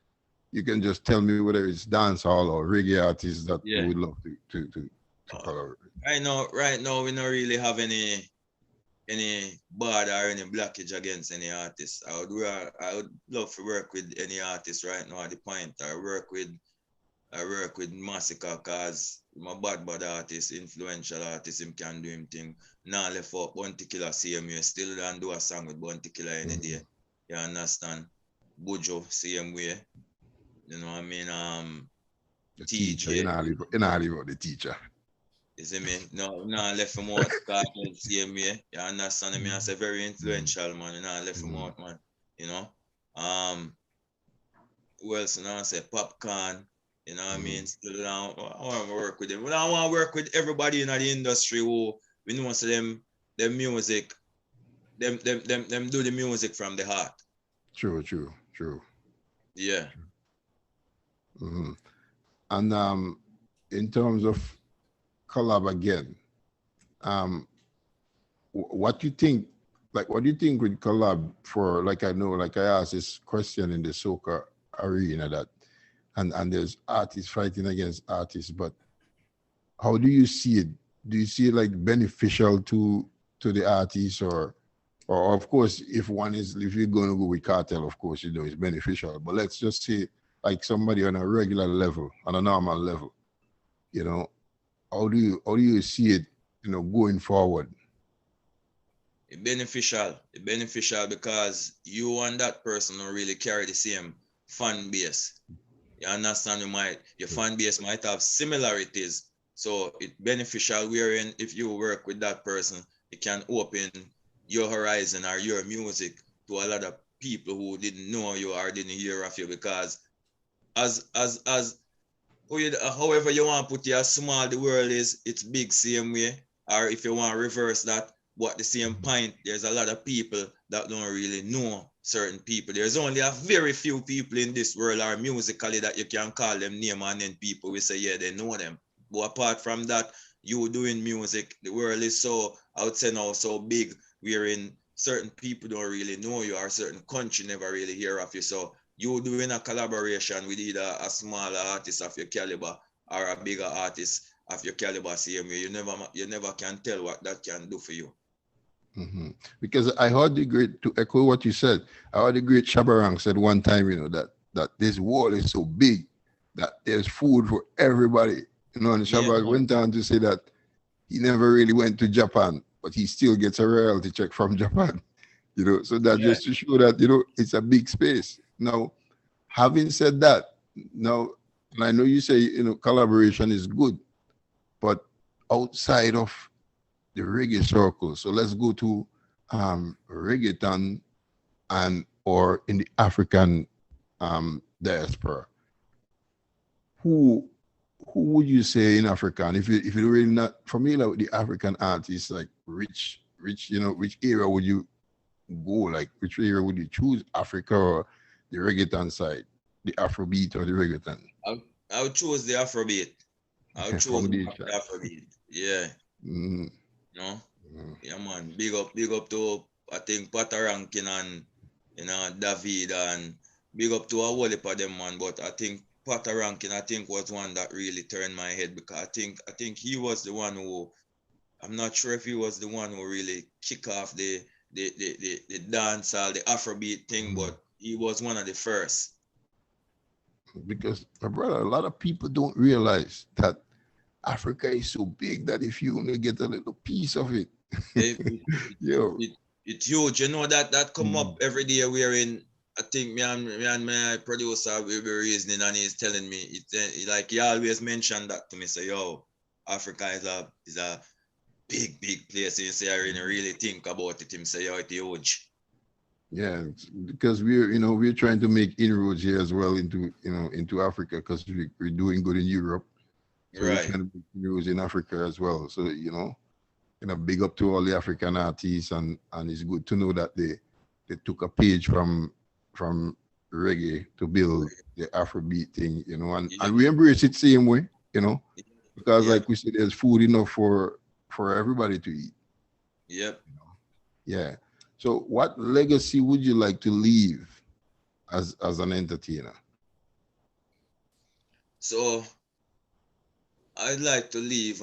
you can just tell me whether it's dancehall or reggae artists that you would love to collaborate with. Right now we don't really have any any bar or any blockage against any artist. I would love to work with any artist right now at the point. I work with Massacre cause my bad artist, influential artist, him can do him thing. Now left up Bounty Killer same way. Still don't do a song with Bounty Killer any day. You understand? Bujo, same way. You know what I mean? The teacher, TJ. you know, leave out the teacher. You see me? No, left him out cartel same way. You understand me? I say very influential man, you know, left him out, man. You know? Who else you know I say Popcorn, you know what I mean? Still I want to work with them. Well, I want to work with everybody in the industry who we know so them music, them do the music from the heart. True. Yeah. And in terms of collab again, what do you think? Like, what do you think with collab for? Like, I know, like I asked this question in the soca arena that, and there's artists fighting against artists, but how do you see it? Do you see it like beneficial to the artists, or of course, if you're going to go with cartel, of course, you know it's beneficial. But let's just say like somebody on a regular level, on a normal level, you know, how do you see it, you know, going forward? It beneficial because you and that person don't really carry the same fan base. You understand? Your fan base might have similarities. So it beneficial wherein if you work with that person, it can open your horizon or your music to a lot of people who didn't know you or didn't hear of you because as however you want to put it, as small the world is, it's big same way. Or if you want to reverse that, but the same point, there's a lot of people that don't really know certain people. There's only a very few people in this world or musically that you can call them name and then people will say, yeah, they know them. But apart from that, you doing music, the world is so, I would say now, so big, wherein certain people don't really know you or certain country never really hear of you. So you doing a collaboration with either a smaller artist of your caliber or a bigger artist of your caliber same way, you never can tell what that can do for you. Because I heard the great, to echo what you said, I heard the great Shabarang said one time, you know, that this world is so big that there's food for everybody. You know, and Shabarang went on to say that he never really went to Japan, but he still gets a royalty check from Japan. You know, so that just to show that, you know, it's a big space. Now, having said that, now, and I know you say, you know, collaboration is good, but outside of the reggae circle, so let's go to reggaeton and or in the African diaspora. Who would you say in Africa? And if you're really not familiar with the African artists, like which you know, which area would you go? Like which area would you choose? Africa or the reggaeton side, the Afrobeat or the reggaeton? I would choose the Afrobeat. I would choose the Afrobeat. Yeah. No. Yeah, man. Big up to I think Patarankin and you know David and big up to a whole heap of them, man. But I think Patarankin, I think was one that really turned my head because I think he was the one who, I'm not sure if he was the one who really kick off the dancehall, the Afrobeat thing, but he was one of the first. Because my brother, a lot of people don't realize that Africa is so big that if you only get a little piece of it, it's huge. You know that come up every day. We're in. I think me and my producer we were reasoning, and he's telling me it's like he always mentioned that to me. Say, yo, Africa is a big place. And you say I really think about it. Him say, yo, it's huge. Yeah, because we're trying to make inroads here as well into Africa because we're doing good in Europe. So we're trying to make inroads in Africa as well. So big up to all the African artists, and it's good to know that they took a page from reggae to build the Afrobeat thing, and we embrace it same way, because like we said, there's food enough for everybody to eat. Yep. Yeah. So what legacy would you like to leave as an entertainer? So I'd like to leave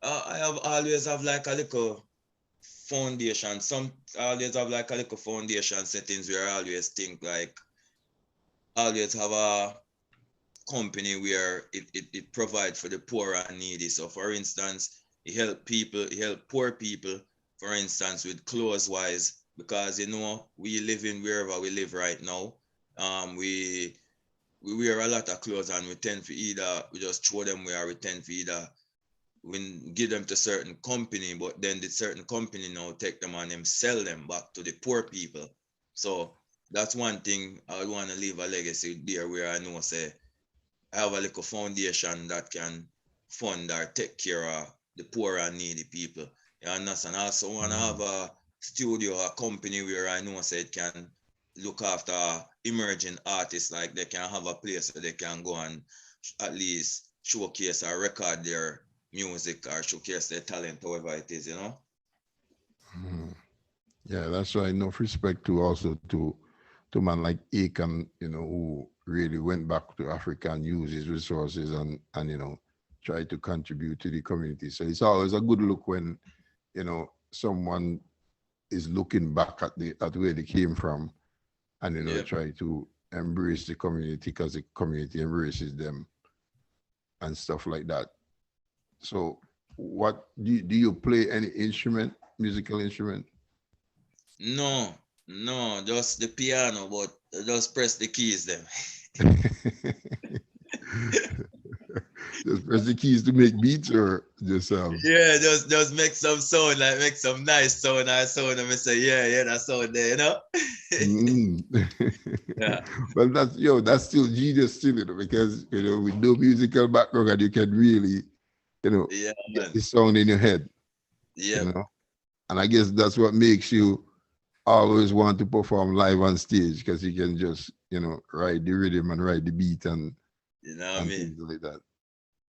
I have always have like a little foundation. Some I always have like a little foundation settings where I always think like always have a company where it provides for the poor and needy. So for instance, it help poor people, for instance, with clothes wise, because we live in wherever we live right now. We wear a lot of clothes and we tend to either we just throw them where we tend to either we give them to certain company, but then the certain company now take them and them sell them back to the poor people. So that's one thing I would want to leave a legacy there where I know say I have a little foundation that can fund or take care of the poor and needy people. You understand? I also want to have a studio, a company where I know say it can look after emerging artists, like they can have a place where they can go and at least showcase or record their music or showcase their talent, however it is, Mhm. Yeah, that's why enough respect to also to man like Aiken, who really went back to Africa and used his resources and try to contribute to the community. So it's always a good look when, someone is looking back at where they came from and Yep. try to embrace the community because the community embraces them and stuff like that. So what do you play any instrument, musical instrument? No, no, just the piano, but just press the keys then. Just press the keys to make beats or just Yeah, just make some sound, like make some nice sound. I sound and I say, yeah, that sound there. mm. Yeah, Well, that's still genius still, because with no musical background you can really, yeah, get man. the sound in your head, you Yep. know. And I guess that's what makes you always want to perform live on stage, because you can just, ride the rhythm and ride the beat You know what I and mean? things like that.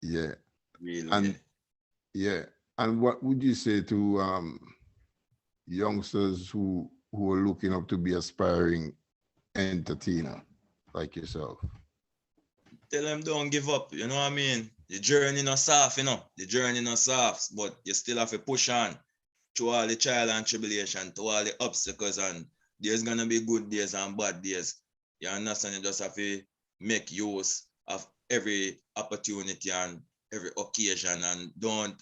Yeah. Real, And real. yeah. And what would you say to youngsters who are looking up to be aspiring entertainer like yourself? Tell them don't give up. You know what I mean? The journey not soft, The journey not soft, but you still have to push on through all the trial and tribulation, through all the obstacles, and there's gonna be good days and bad days. You understand? You just have to make use of every opportunity and every occasion, and don't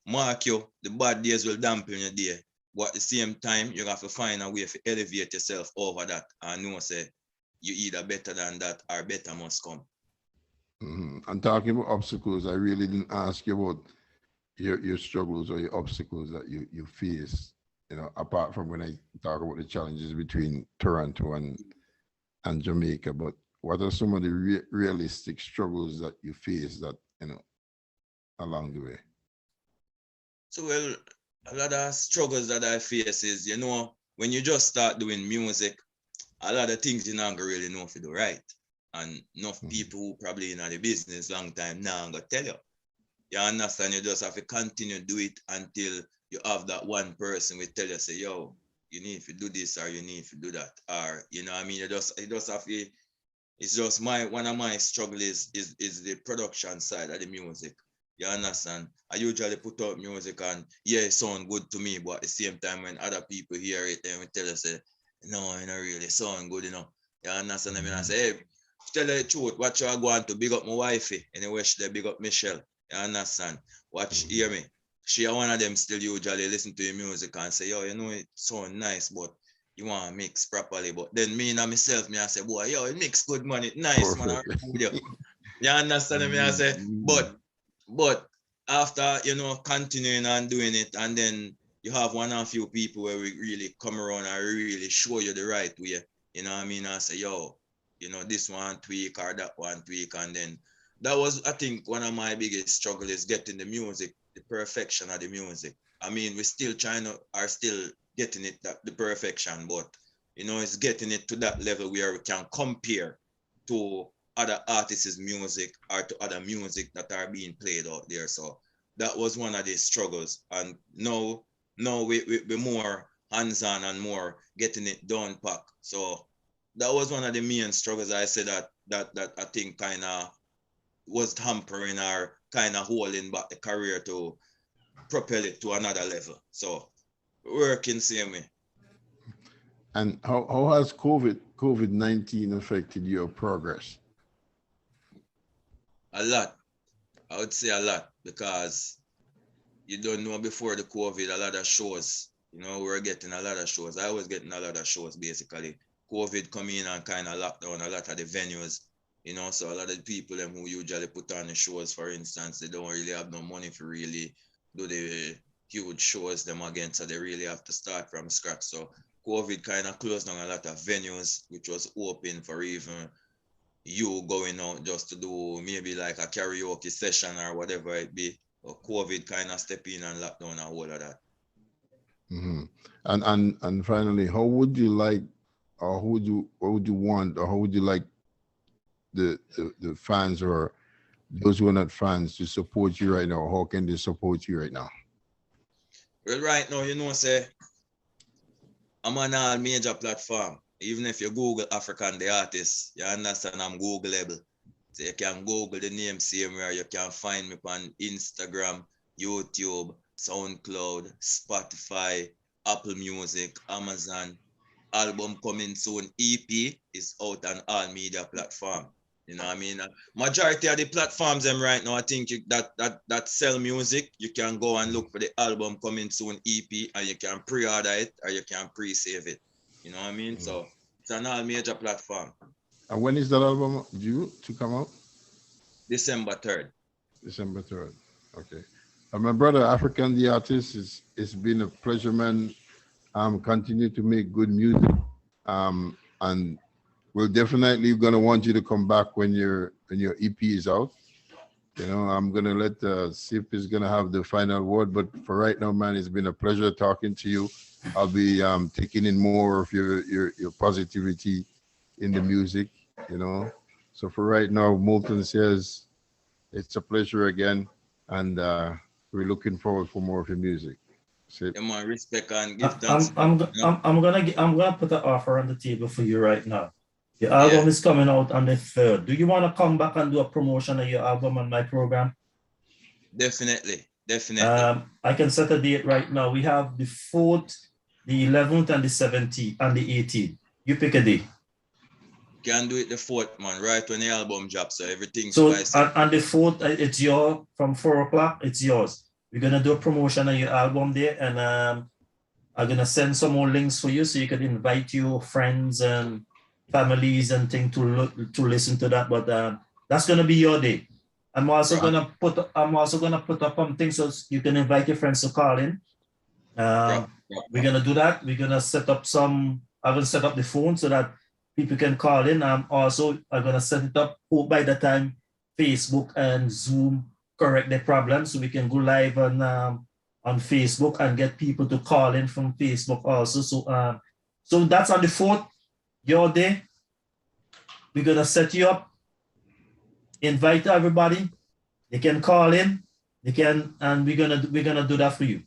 mark you. The bad days will dampen your day. But at the same time, you have to find a way to elevate yourself over that and know say you either better than that or better must come. And talking about obstacles, I really didn't ask you about your struggles or your obstacles that you face, apart from when I talk about the challenges between Toronto and Jamaica. But what are some of the realistic struggles that you face that, along the way? So well, a lot of struggles that I face is, when you just start doing music, a lot of things you not gonna really know if you do right. And enough Mhm. people who probably in the business long time now I'm gonna tell you. You understand? You just have to continue to do it until you have that one person will tell you, say, yo, you need to do this or you need to do that. Or, I mean, you just have to, it's just one of my struggle is the production side of the music. You understand? I usually put out music and yeah, it sound good to me, but at the same time when other people hear it, they will tell us, say, no, it not really sound good. You understand? I mean, I say, hey, tell you the truth, what you are going to big up my wifey, anyway, she big up Michelle. You understand? Watch, hear me. She one of them still usually listen to your music and say, yo, it sound nice, but you want to mix properly. But then me and myself, I say, boy, yo, it mix good, man. It nice, man. I Perfect. with you. You understand me? I say, but after, continuing and doing it, and then you have one or few people where we really come around and really show you the right way. You know what I mean? I say, yo, this one tweak or that one tweak. And then that was, I think, one of my biggest struggle is getting the music, the perfection of the music. I mean, we still are still getting it, that the perfection, but it's getting it to that level where we can compare to other artists' music or to other music that are being played out there. So that was one of the struggles. And now we more hands-on and more getting it done pack. So that was one of the main struggles I said that I think kind of was hampering or kind of holding back the career to propel it to another level. So working same way. And how has COVID-19 affected your progress? A lot. I would say a lot, because you don't know, before the COVID, a lot of shows, we're getting a lot of shows. I was getting a lot of shows basically. COVID come in and kind of locked down a lot of the venues, so a lot of the people them who usually put on the shows, for instance, they don't really have no money for really do the huge shows them again, so they really have to start from scratch. So COVID kind of closed down a lot of venues, which was open for even you going out just to do maybe like a karaoke session or whatever it be. But COVID kind of step in and lock down a whole of that. Mm-hmm. And finally, how would you like, or what would you want, or how would you like the fans or those who are not fans to support you right now? How can they support you right now? Well, right now, say I'm on all major platform. Even if you Google African the artist, you understand I'm Googleable. So you can Google the name same where you can find me on Instagram, YouTube, SoundCloud, Spotify, Apple Music, Amazon. Album coming soon. EP is out on all media platform. You know what I mean? Majority of the platforms them right now, I think that sell music, you can go and look for the album coming soon EP, and you can pre-order it or you can pre-save it. You know what I mean? So it's on all major platform. And when is that album due to come out? December 3rd. December 3rd. Okay. My brother, African the artist, it's been a pleasure, man. Continue to make good music. And we're definitely gonna want you to come back when your EP is out. I'm gonna let Sip is gonna have the final word, but for right now, man, it's been a pleasure talking to you. I'll be taking in more of your positivity in the music, So for right now, Moulton says it's a pleasure again, and we're looking forward for more of your music. Yeah, man, respect and give thanks. I'm gonna put an offer on the table for you right now. Your album is coming out on the 3rd. Do you want to come back and do a promotion of your album on my program? Definitely. I can set a date right now. We have the 4th, the 11th, and the 17th, and the 18th. You pick a day. Can do it the 4th, man, right when the album drops, so everything's so on the 4th, it's yours from 4 o'clock. It's yours. We're gonna do a promotion of your album there, and I'm gonna send some more links for you so you can invite your friends and families and things to listen to that. But that's gonna be your day. I'm also gonna put up something so you can invite your friends to call in. We're gonna do that. We're gonna set up I will set up the phone so that people can call in. I'm gonna set it up. Hope by the time Facebook and Zoom correct the problem, so we can go live on Facebook and get people to call in from Facebook also. So that's on the 4th, your day. We're gonna set you up, invite everybody. They can call in, and we're gonna do that for you.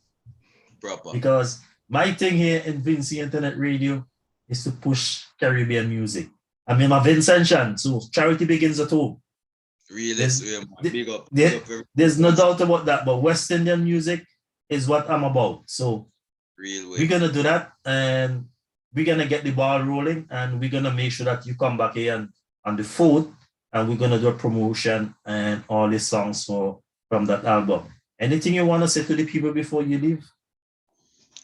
Proper. Because my thing here in Vincy Internet Radio is to push Caribbean music. I'm Vincentian, so charity begins at home. Really, big up. There's no doubt about that, but West Indian music is what I'm about. So we're gonna do that, and we're gonna get the ball rolling, and we're gonna make sure that you come back here on the 4th, and we're gonna do a promotion and all the songs from that album. Anything you want to say to the people before you leave?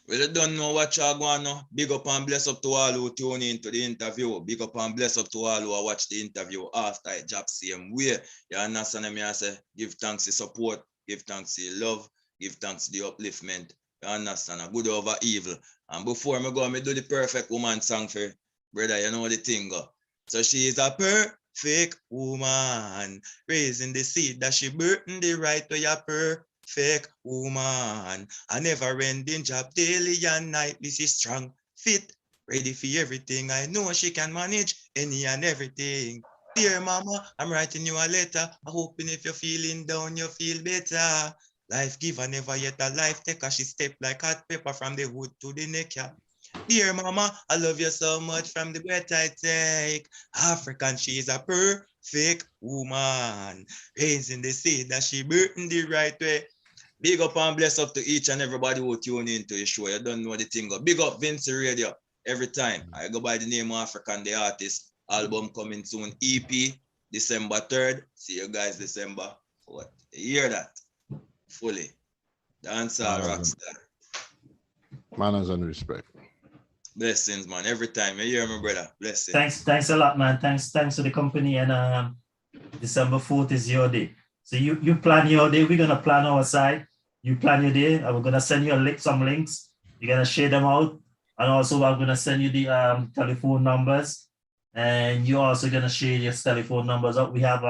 Well, you don't know what you're going to. Big up and bless up to all who tune in to the interview. Big up and bless up to all who watch the interview after it drops same way. You understand me? I say, give thanks to support, give thanks to love, give thanks to the upliftment. You understand? Good over evil. And before I go, I do the perfect woman song for brother. You know the thing go. So she is a perfect woman, raising the seed that she birthing the right way. A perfect woman, a never-ending job, daily and nightly. She's strong, fit, ready for everything. I know she can manage any and everything. Dear mama, I'm writing you a letter. I'm hoping if you're feeling down, you feel better. Life giver, never yet a life taker. She step like hot pepper from the hood to the neck. Yeah. Dear mama, I love you so much from the breath I take. African, she is a perfect woman. Raising the seed that she birthed the right way. Big up and bless up to each and everybody who tune into the show. You don't know the thing. Big up Vincy Radio every time. I go by the name of African the Artist. Album coming soon. EP December 3rd. See you guys December 4th. You hear that? Fully. Dancehall rockstar. Manners and respect. Blessings, man. Every time. You hear me, brother. Blessings. Thanks a lot, man. Thanks to the company. And December 4th is your day. So you plan your day. We're gonna plan our side. You plan your day. We're gonna send you some links. You're gonna share them out. And also I'm gonna send you the telephone numbers. And you're also gonna share your telephone numbers out. We have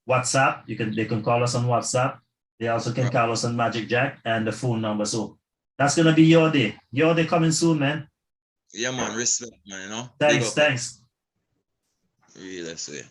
WhatsApp. They can call us on WhatsApp. They also can call us on Magic Jack and the phone number. So that's gonna be your day. Your day coming soon, man. Yeah, man. Respect, man. You know. Thanks. Really say.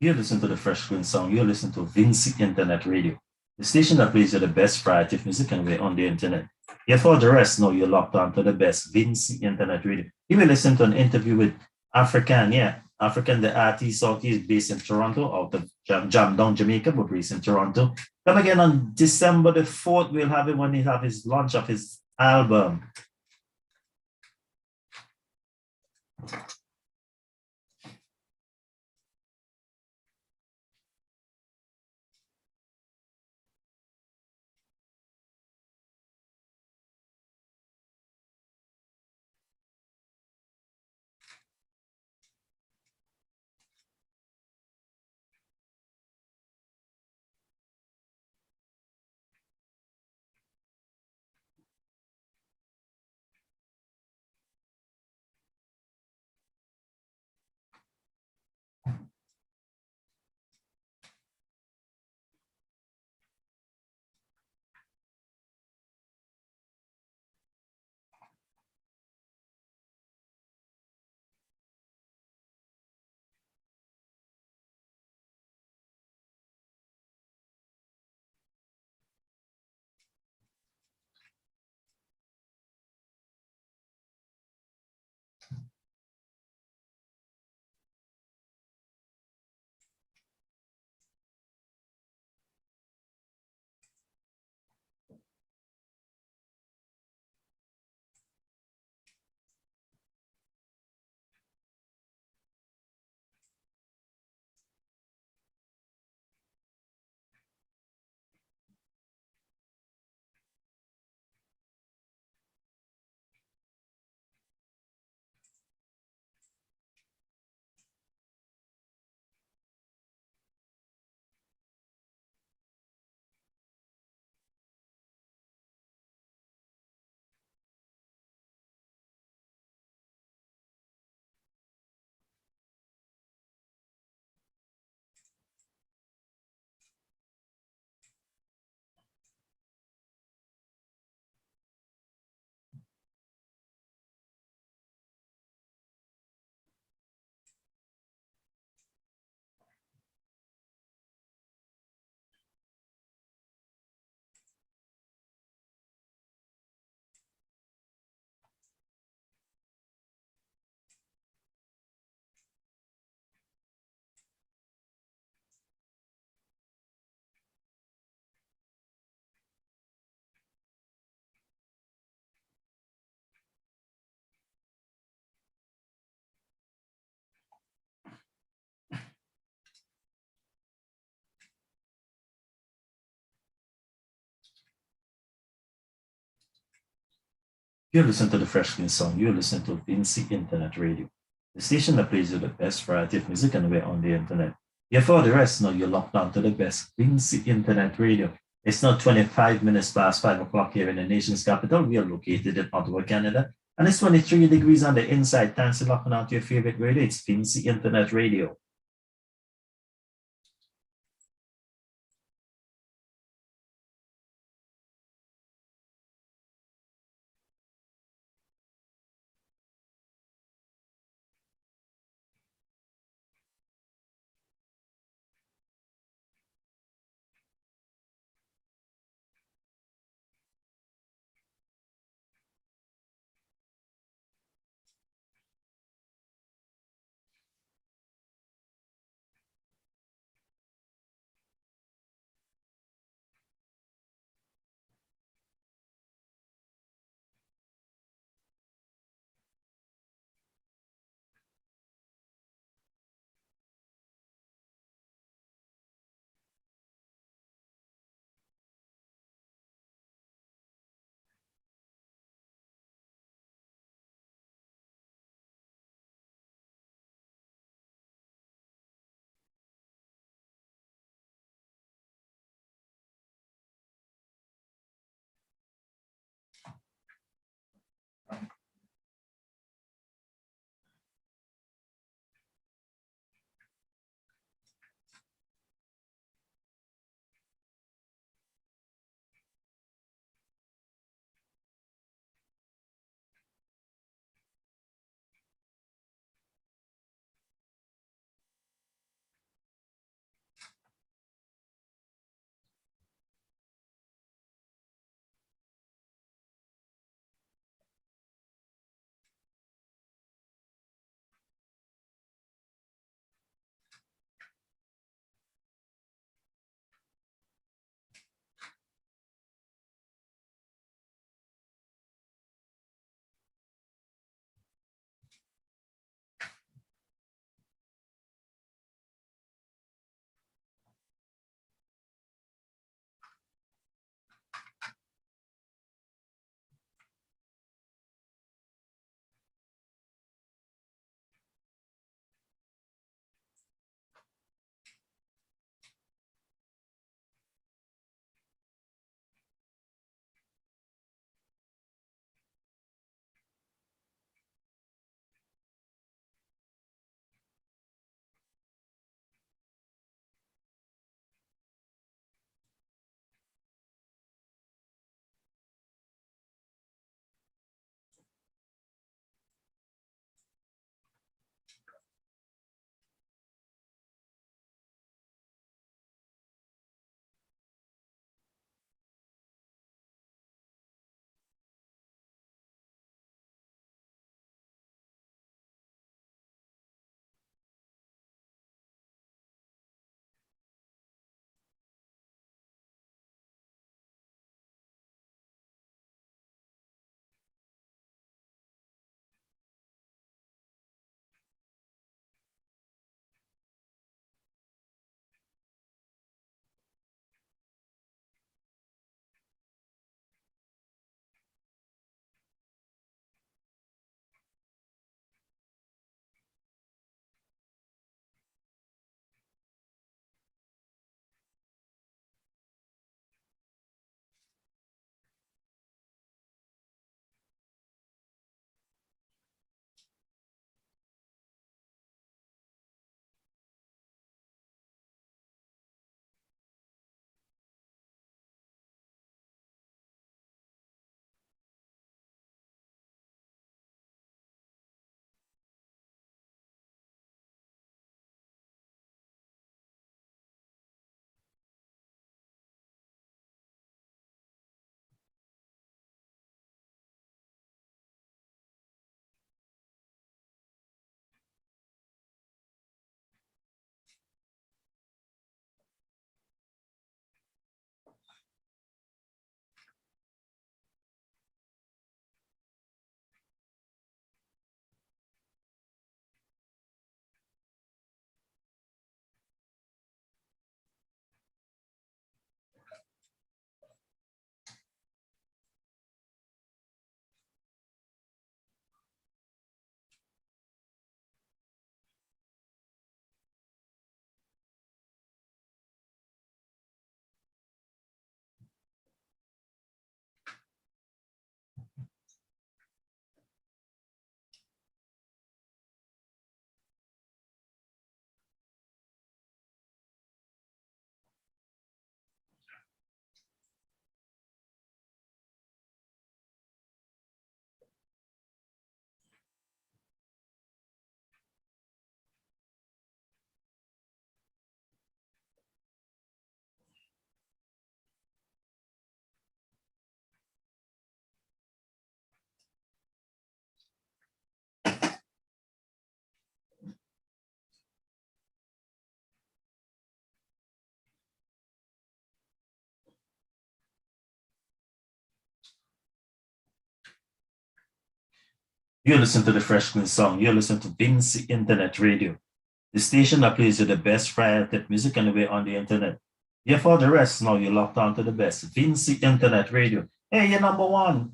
You listen to the Fresh Queen song. You listen to Vincy Internet Radio, the station that plays you the best variety of music and we're on the internet. Yeah, for the rest, no, you're locked on to the best Vincy Internet Radio. You will listen to an interview with African, African, the artist out here based in Toronto, out of Jam Down, Jamaica, but based in Toronto. Come again on December the 4th, we'll have him when he have his launch of his album. You listen to the Fresh Clean Sound. You listen to Vincy Internet Radio, the station that plays you the best variety of music anywhere on the internet. Yeah, for the rest, no, you're locked on to the best Vincy Internet Radio. It's now 25 minutes past 5 o'clock here in the nation's capital. We are located in Ottawa, Canada. And it's 23 degrees on the inside. Thanks for locking on to your favorite radio. It's Vincy Internet Radio. You listen to the Fresh Queen song. You listen to Vincy Internet Radio, the station that plays you the best Friday tech music anyway on the internet. Yeah, for the rest, now you're locked on to the best. Vincy Internet Radio. Hey, you're number one.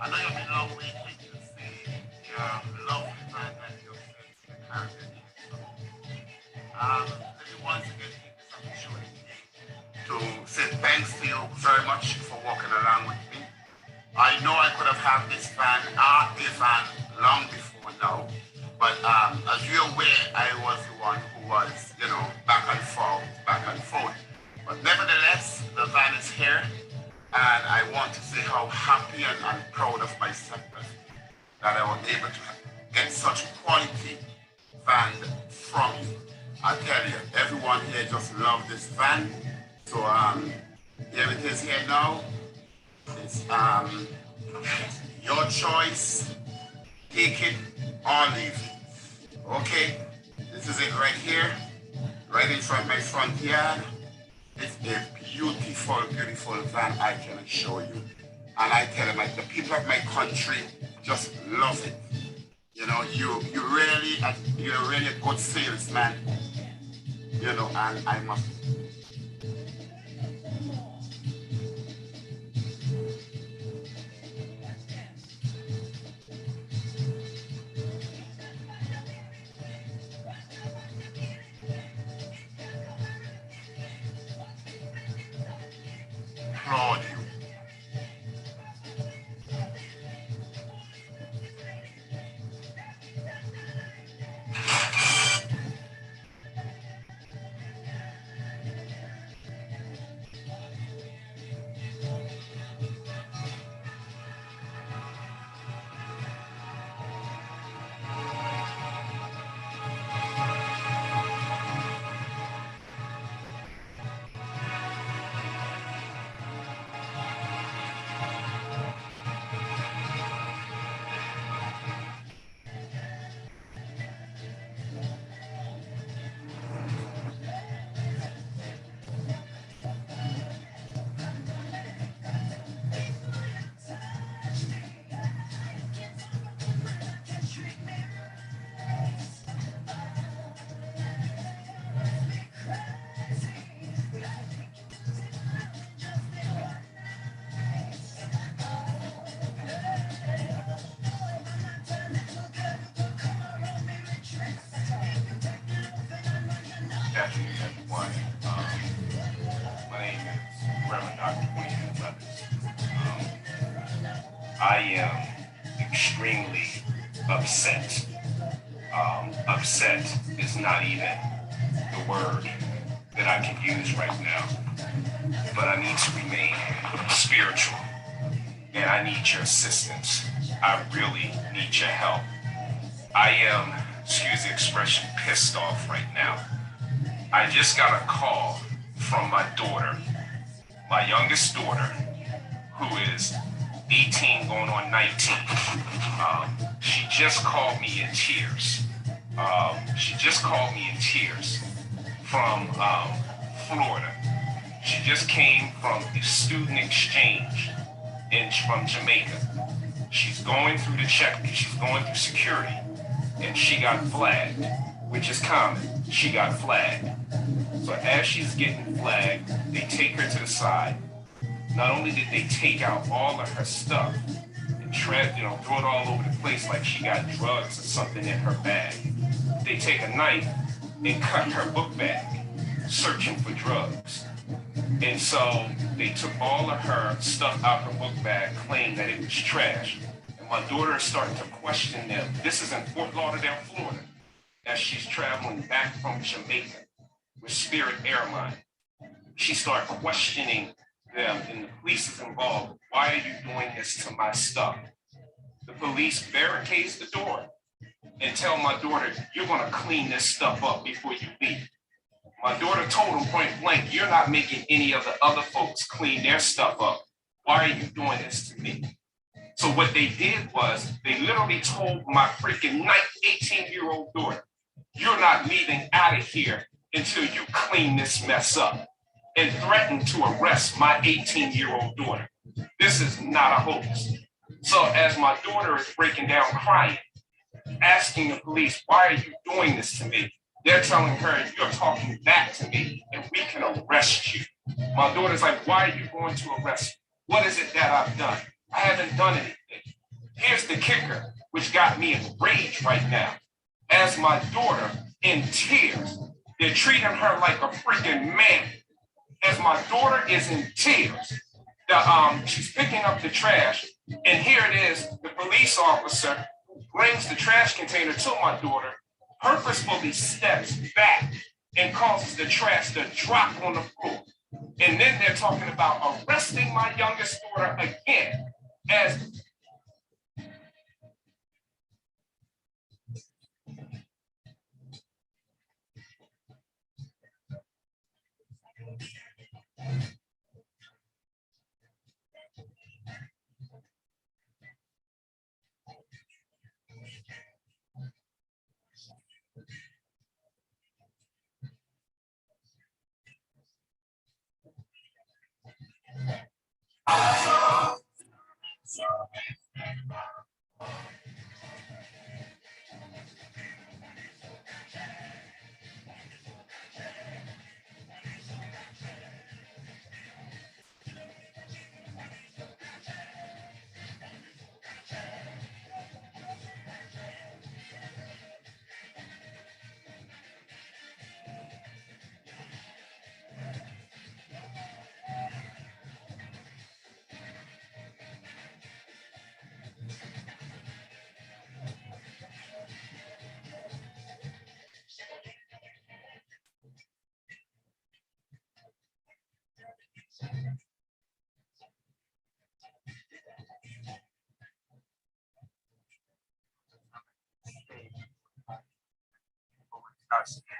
I know you've been long waiting to see your lovely band that you've sent to the Caribbean. Let me once again take this opportunity to say thanks to you very much for walking along with me. I know I could have had this van, a van, long before now, but as you're aware, I was the one who was, back and forth, back and forth. But nevertheless, the van is here. And I want to say how happy and proud of myself that I was able to get such quality van from you. I tell you, everyone here just love this van. So here it is here now. It's your choice. Take it or leave it. Okay, this is it right here, right in front of my front yard. It's a beautiful, beautiful van, I can assure you. And I tell you, the people of my country just love it. You're really a good salesman. And I must. Applaud you. afternoon, everyone. My name is Reverend Dr. Wayne Levis. I am extremely upset. Upset is not even the word that I can use right now, but I need to remain spiritual, and I need your assistance. I really need your help. I am, excuse the expression, pissed off right now. I just got a call from my daughter, my youngest daughter, who is 18 going on 19. She just called me in tears. She just called me in tears from Florida. She just came from a student exchange from Jamaica. She's going through the check, she's going through security, and she got flagged, which is common. She got flagged. So as she's getting flagged, they take her to the side. Not only did they take out all of her stuff and throw it all over the place like she got drugs or something in her bag, they take a knife and cut her book bag, searching for drugs. And so they took all of her stuff out her book bag, claimed that it was trash. And my daughter is starting to question them. This is in Fort Lauderdale, Florida, as she's traveling back from Jamaica with Spirit Airline. She started questioning them, and the police is involved. Why are you doing this to my stuff? The police barricades the door and tell my daughter, you're gonna clean this stuff up before you leave. My daughter told him point blank, you're not making any of the other folks clean their stuff up. Why are you doing this to me? So what they did was they literally told my freaking 18-year-old daughter, you're not leaving out of here until you clean this mess up, and threatened to arrest my 18-year-old daughter. This is not a hoax. So as my daughter is breaking down crying, asking the police, why are you doing this to me? They're telling her, you're talking back to me and we can arrest you. My daughter's like, why are you going to arrest me? What is it that I've done? I haven't done anything. Here's the kicker, which got me enraged right now. As my daughter, in tears, they're treating her like a freaking man. As my daughter is in tears, she's picking up the trash, and here it is, the police officer brings the trash container to my daughter, purposefully steps back and causes the trash to drop on the floor. And then they're talking about arresting my youngest daughter again as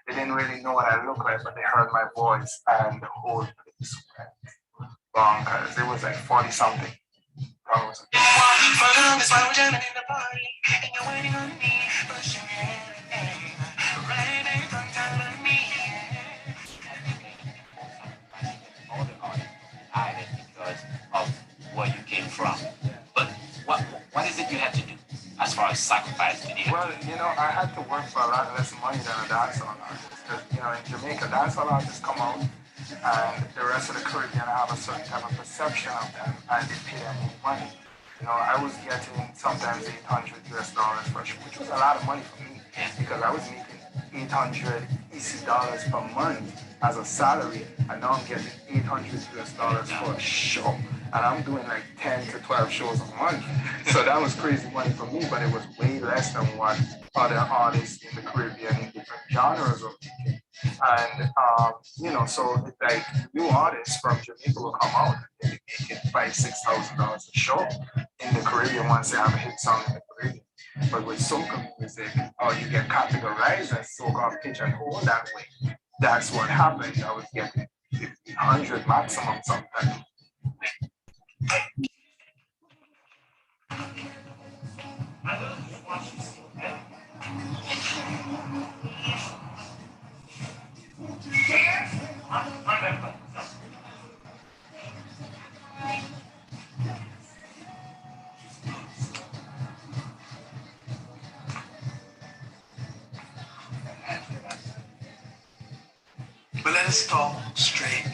they didn't really know what I looked like, but they heard my voice and the whole place went bonkers. It was like 40 something. Because of where you came from. But what is it you had to do as far as sacrifice did you? Well, I had to work for a lot less money than a dancehall artist. Because, in Jamaica, dancehall artists come out, and the rest of the Caribbean have a certain type of perception of them, and they pay them more money. I was getting sometimes $800 for a show, which was a lot of money for me, because I was making $800 EC dollars per month as a salary, and now I'm getting $800 for a show, and I'm doing like 10 to 12 shows a month. So that was crazy money for me, but it was way less than what other artists in the Caribbean in different genres were making. And so it's like new artists from Jamaica will come out and they make it $5,000-$6,000 a show in the Caribbean once they have a hit song in the Caribbean. But with soca music, you get categorized as soca pigeonhole that way. That's what happened. I was getting 1,500 maximum sometimes. But let us talk straight.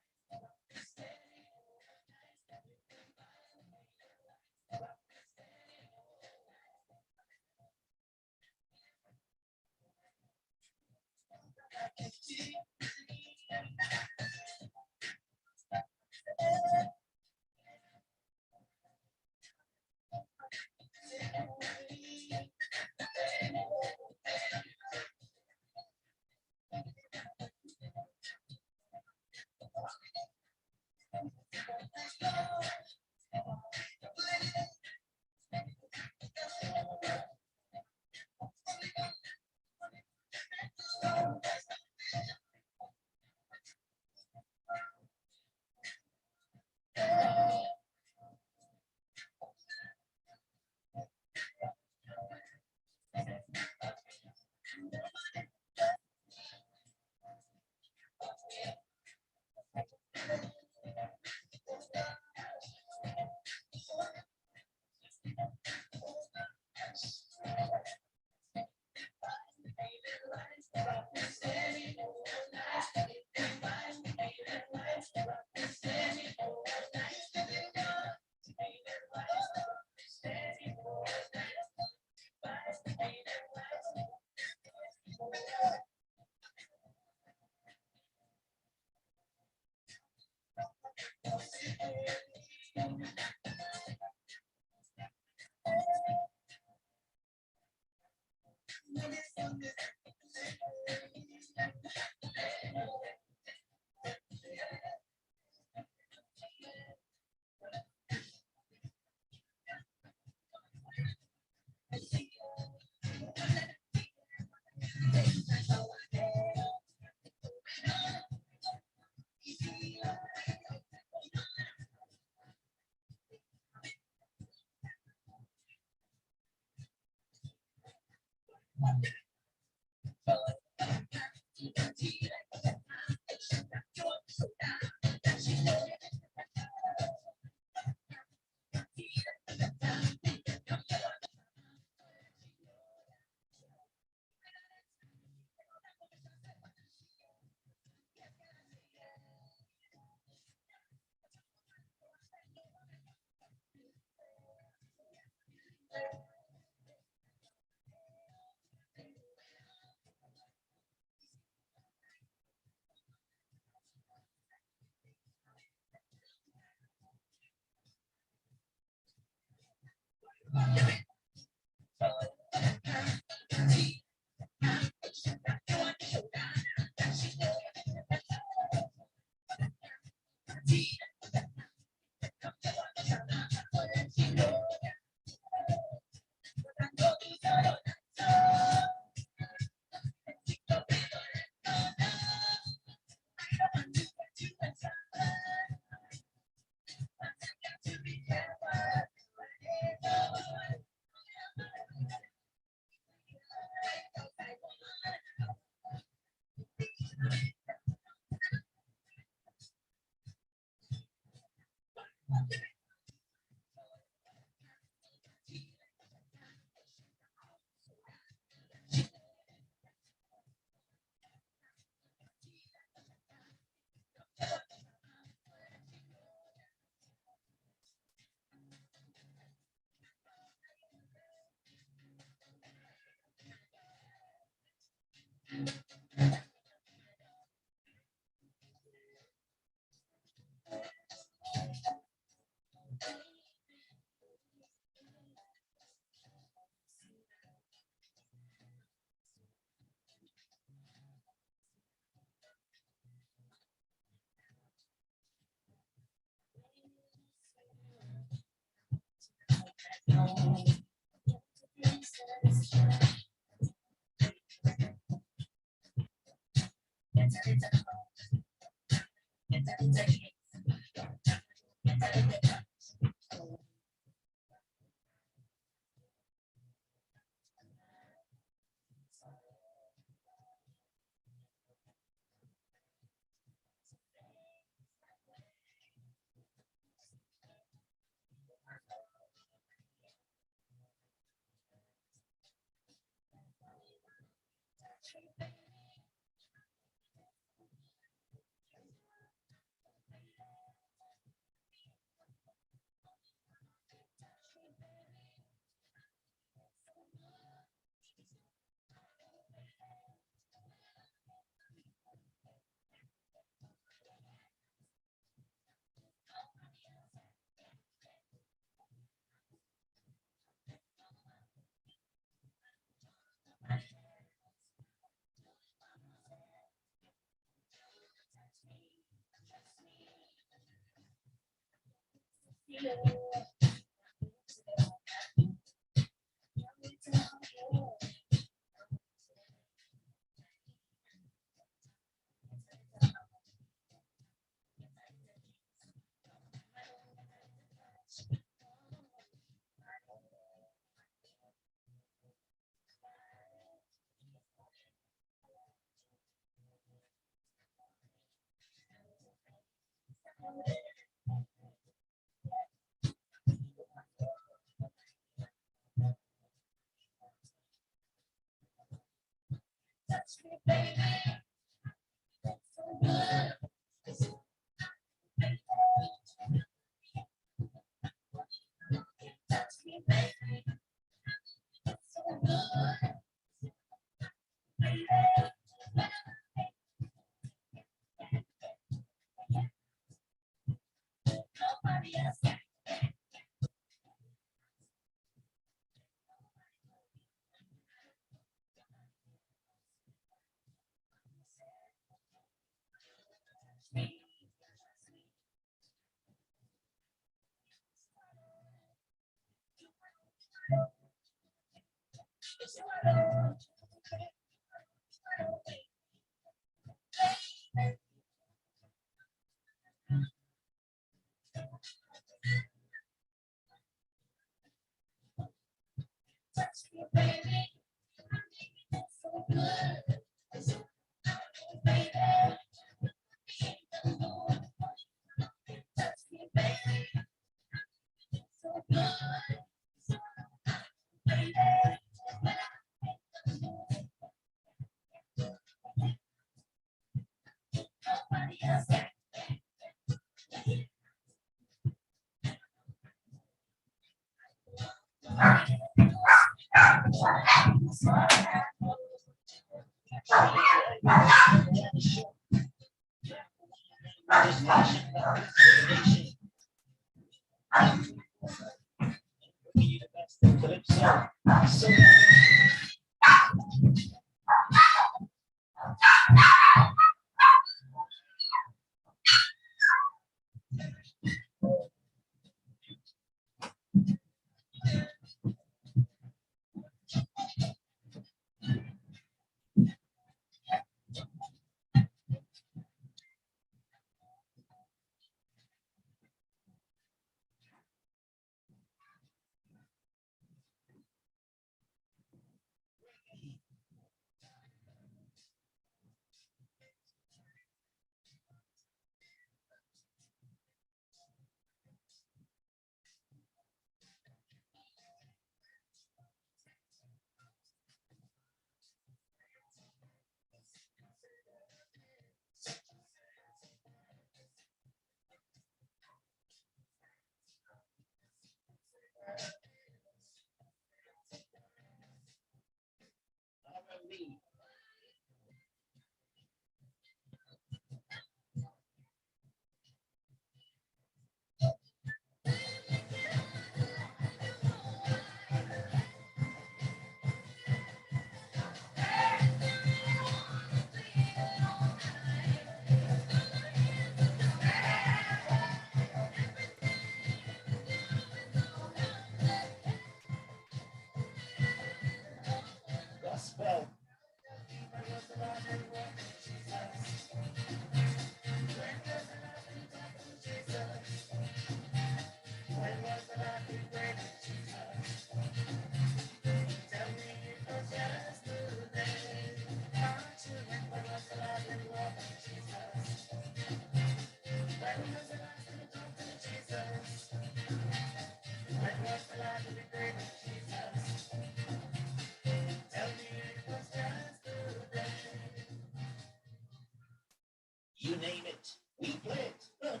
You name it, we play it.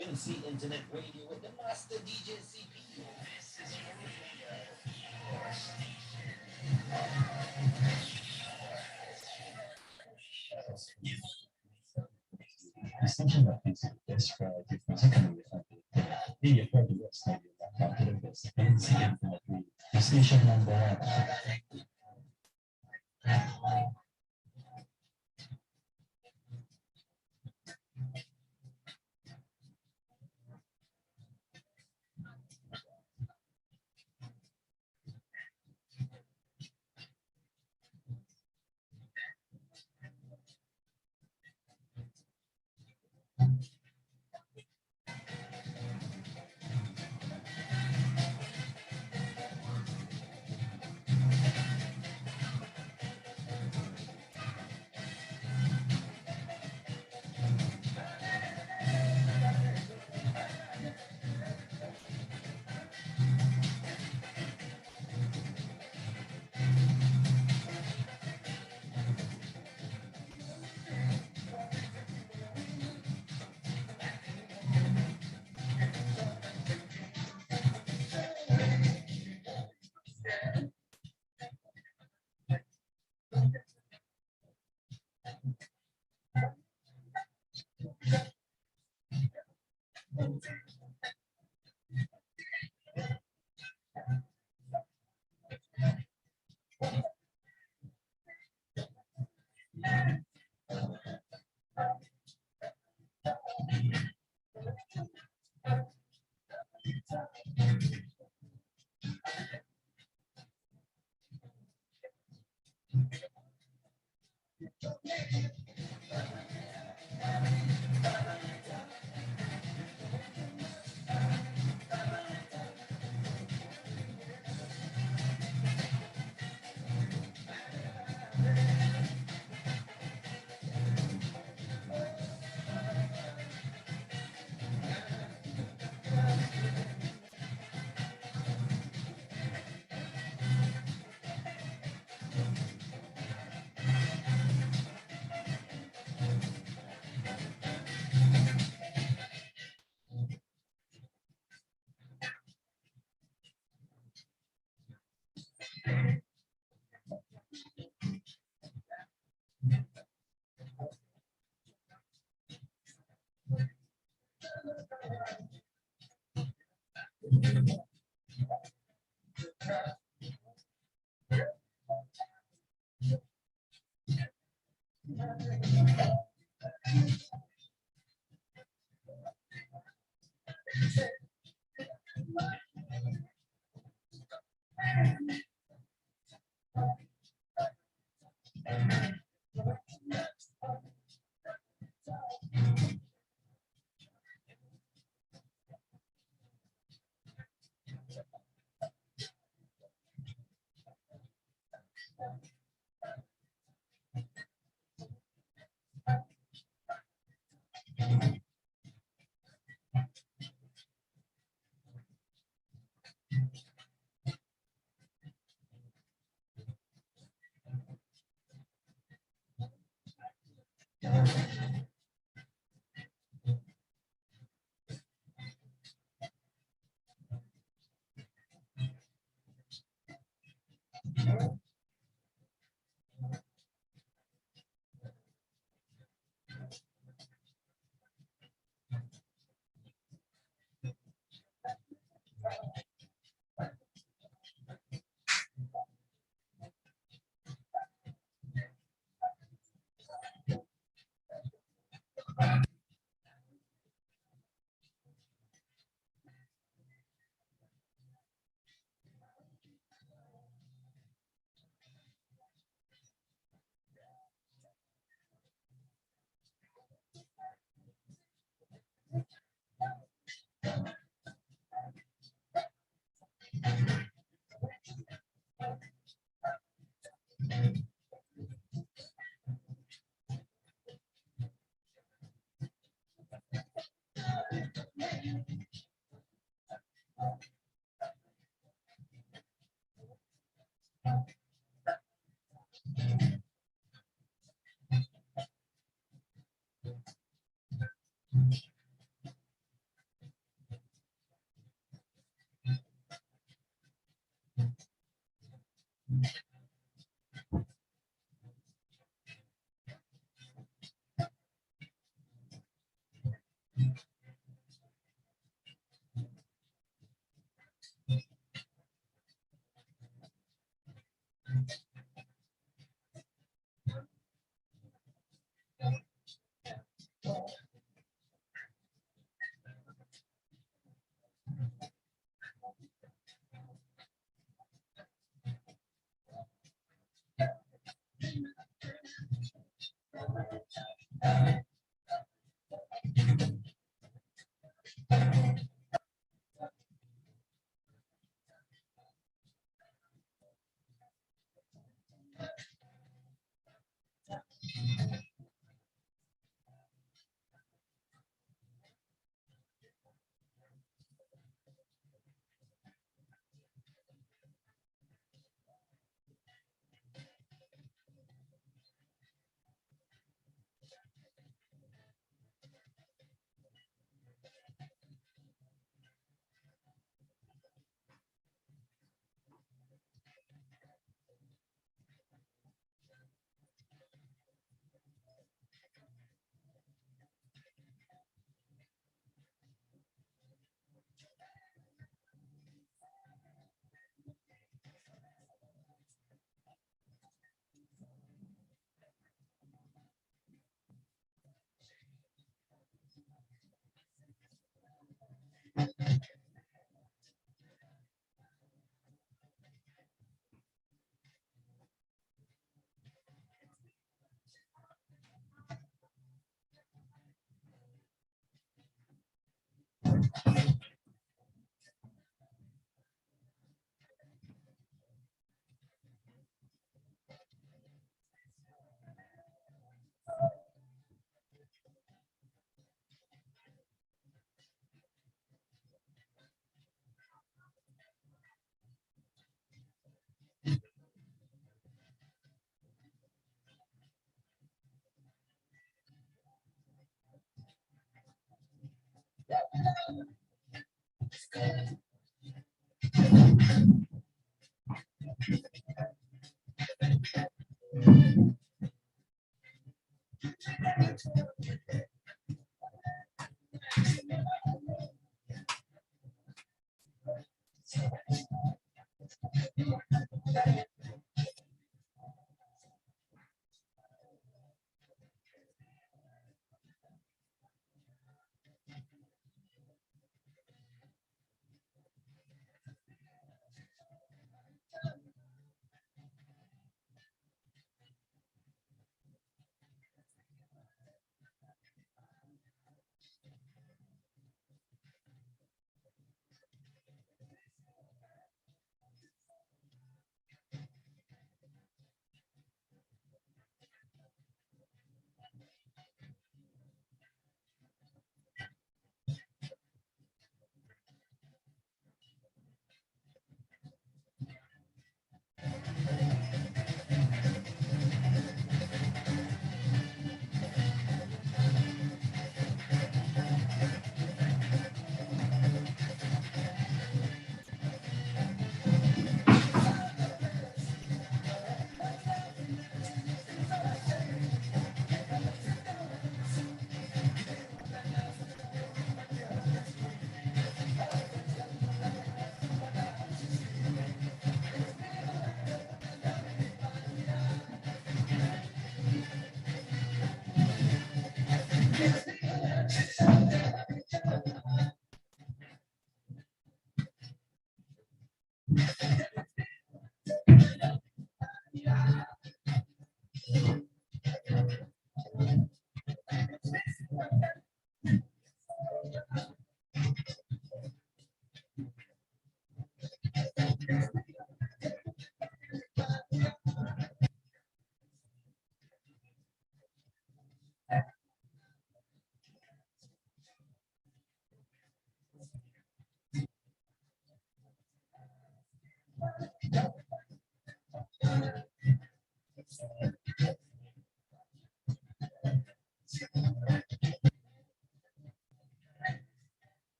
Vincy Internet Radio with the master DJ CP. This is your radio, your station. The station that is the best variety for secondary family. Be a part of the website that to the best Vincy Internet Radio. The station number one.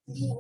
Mm-hmm.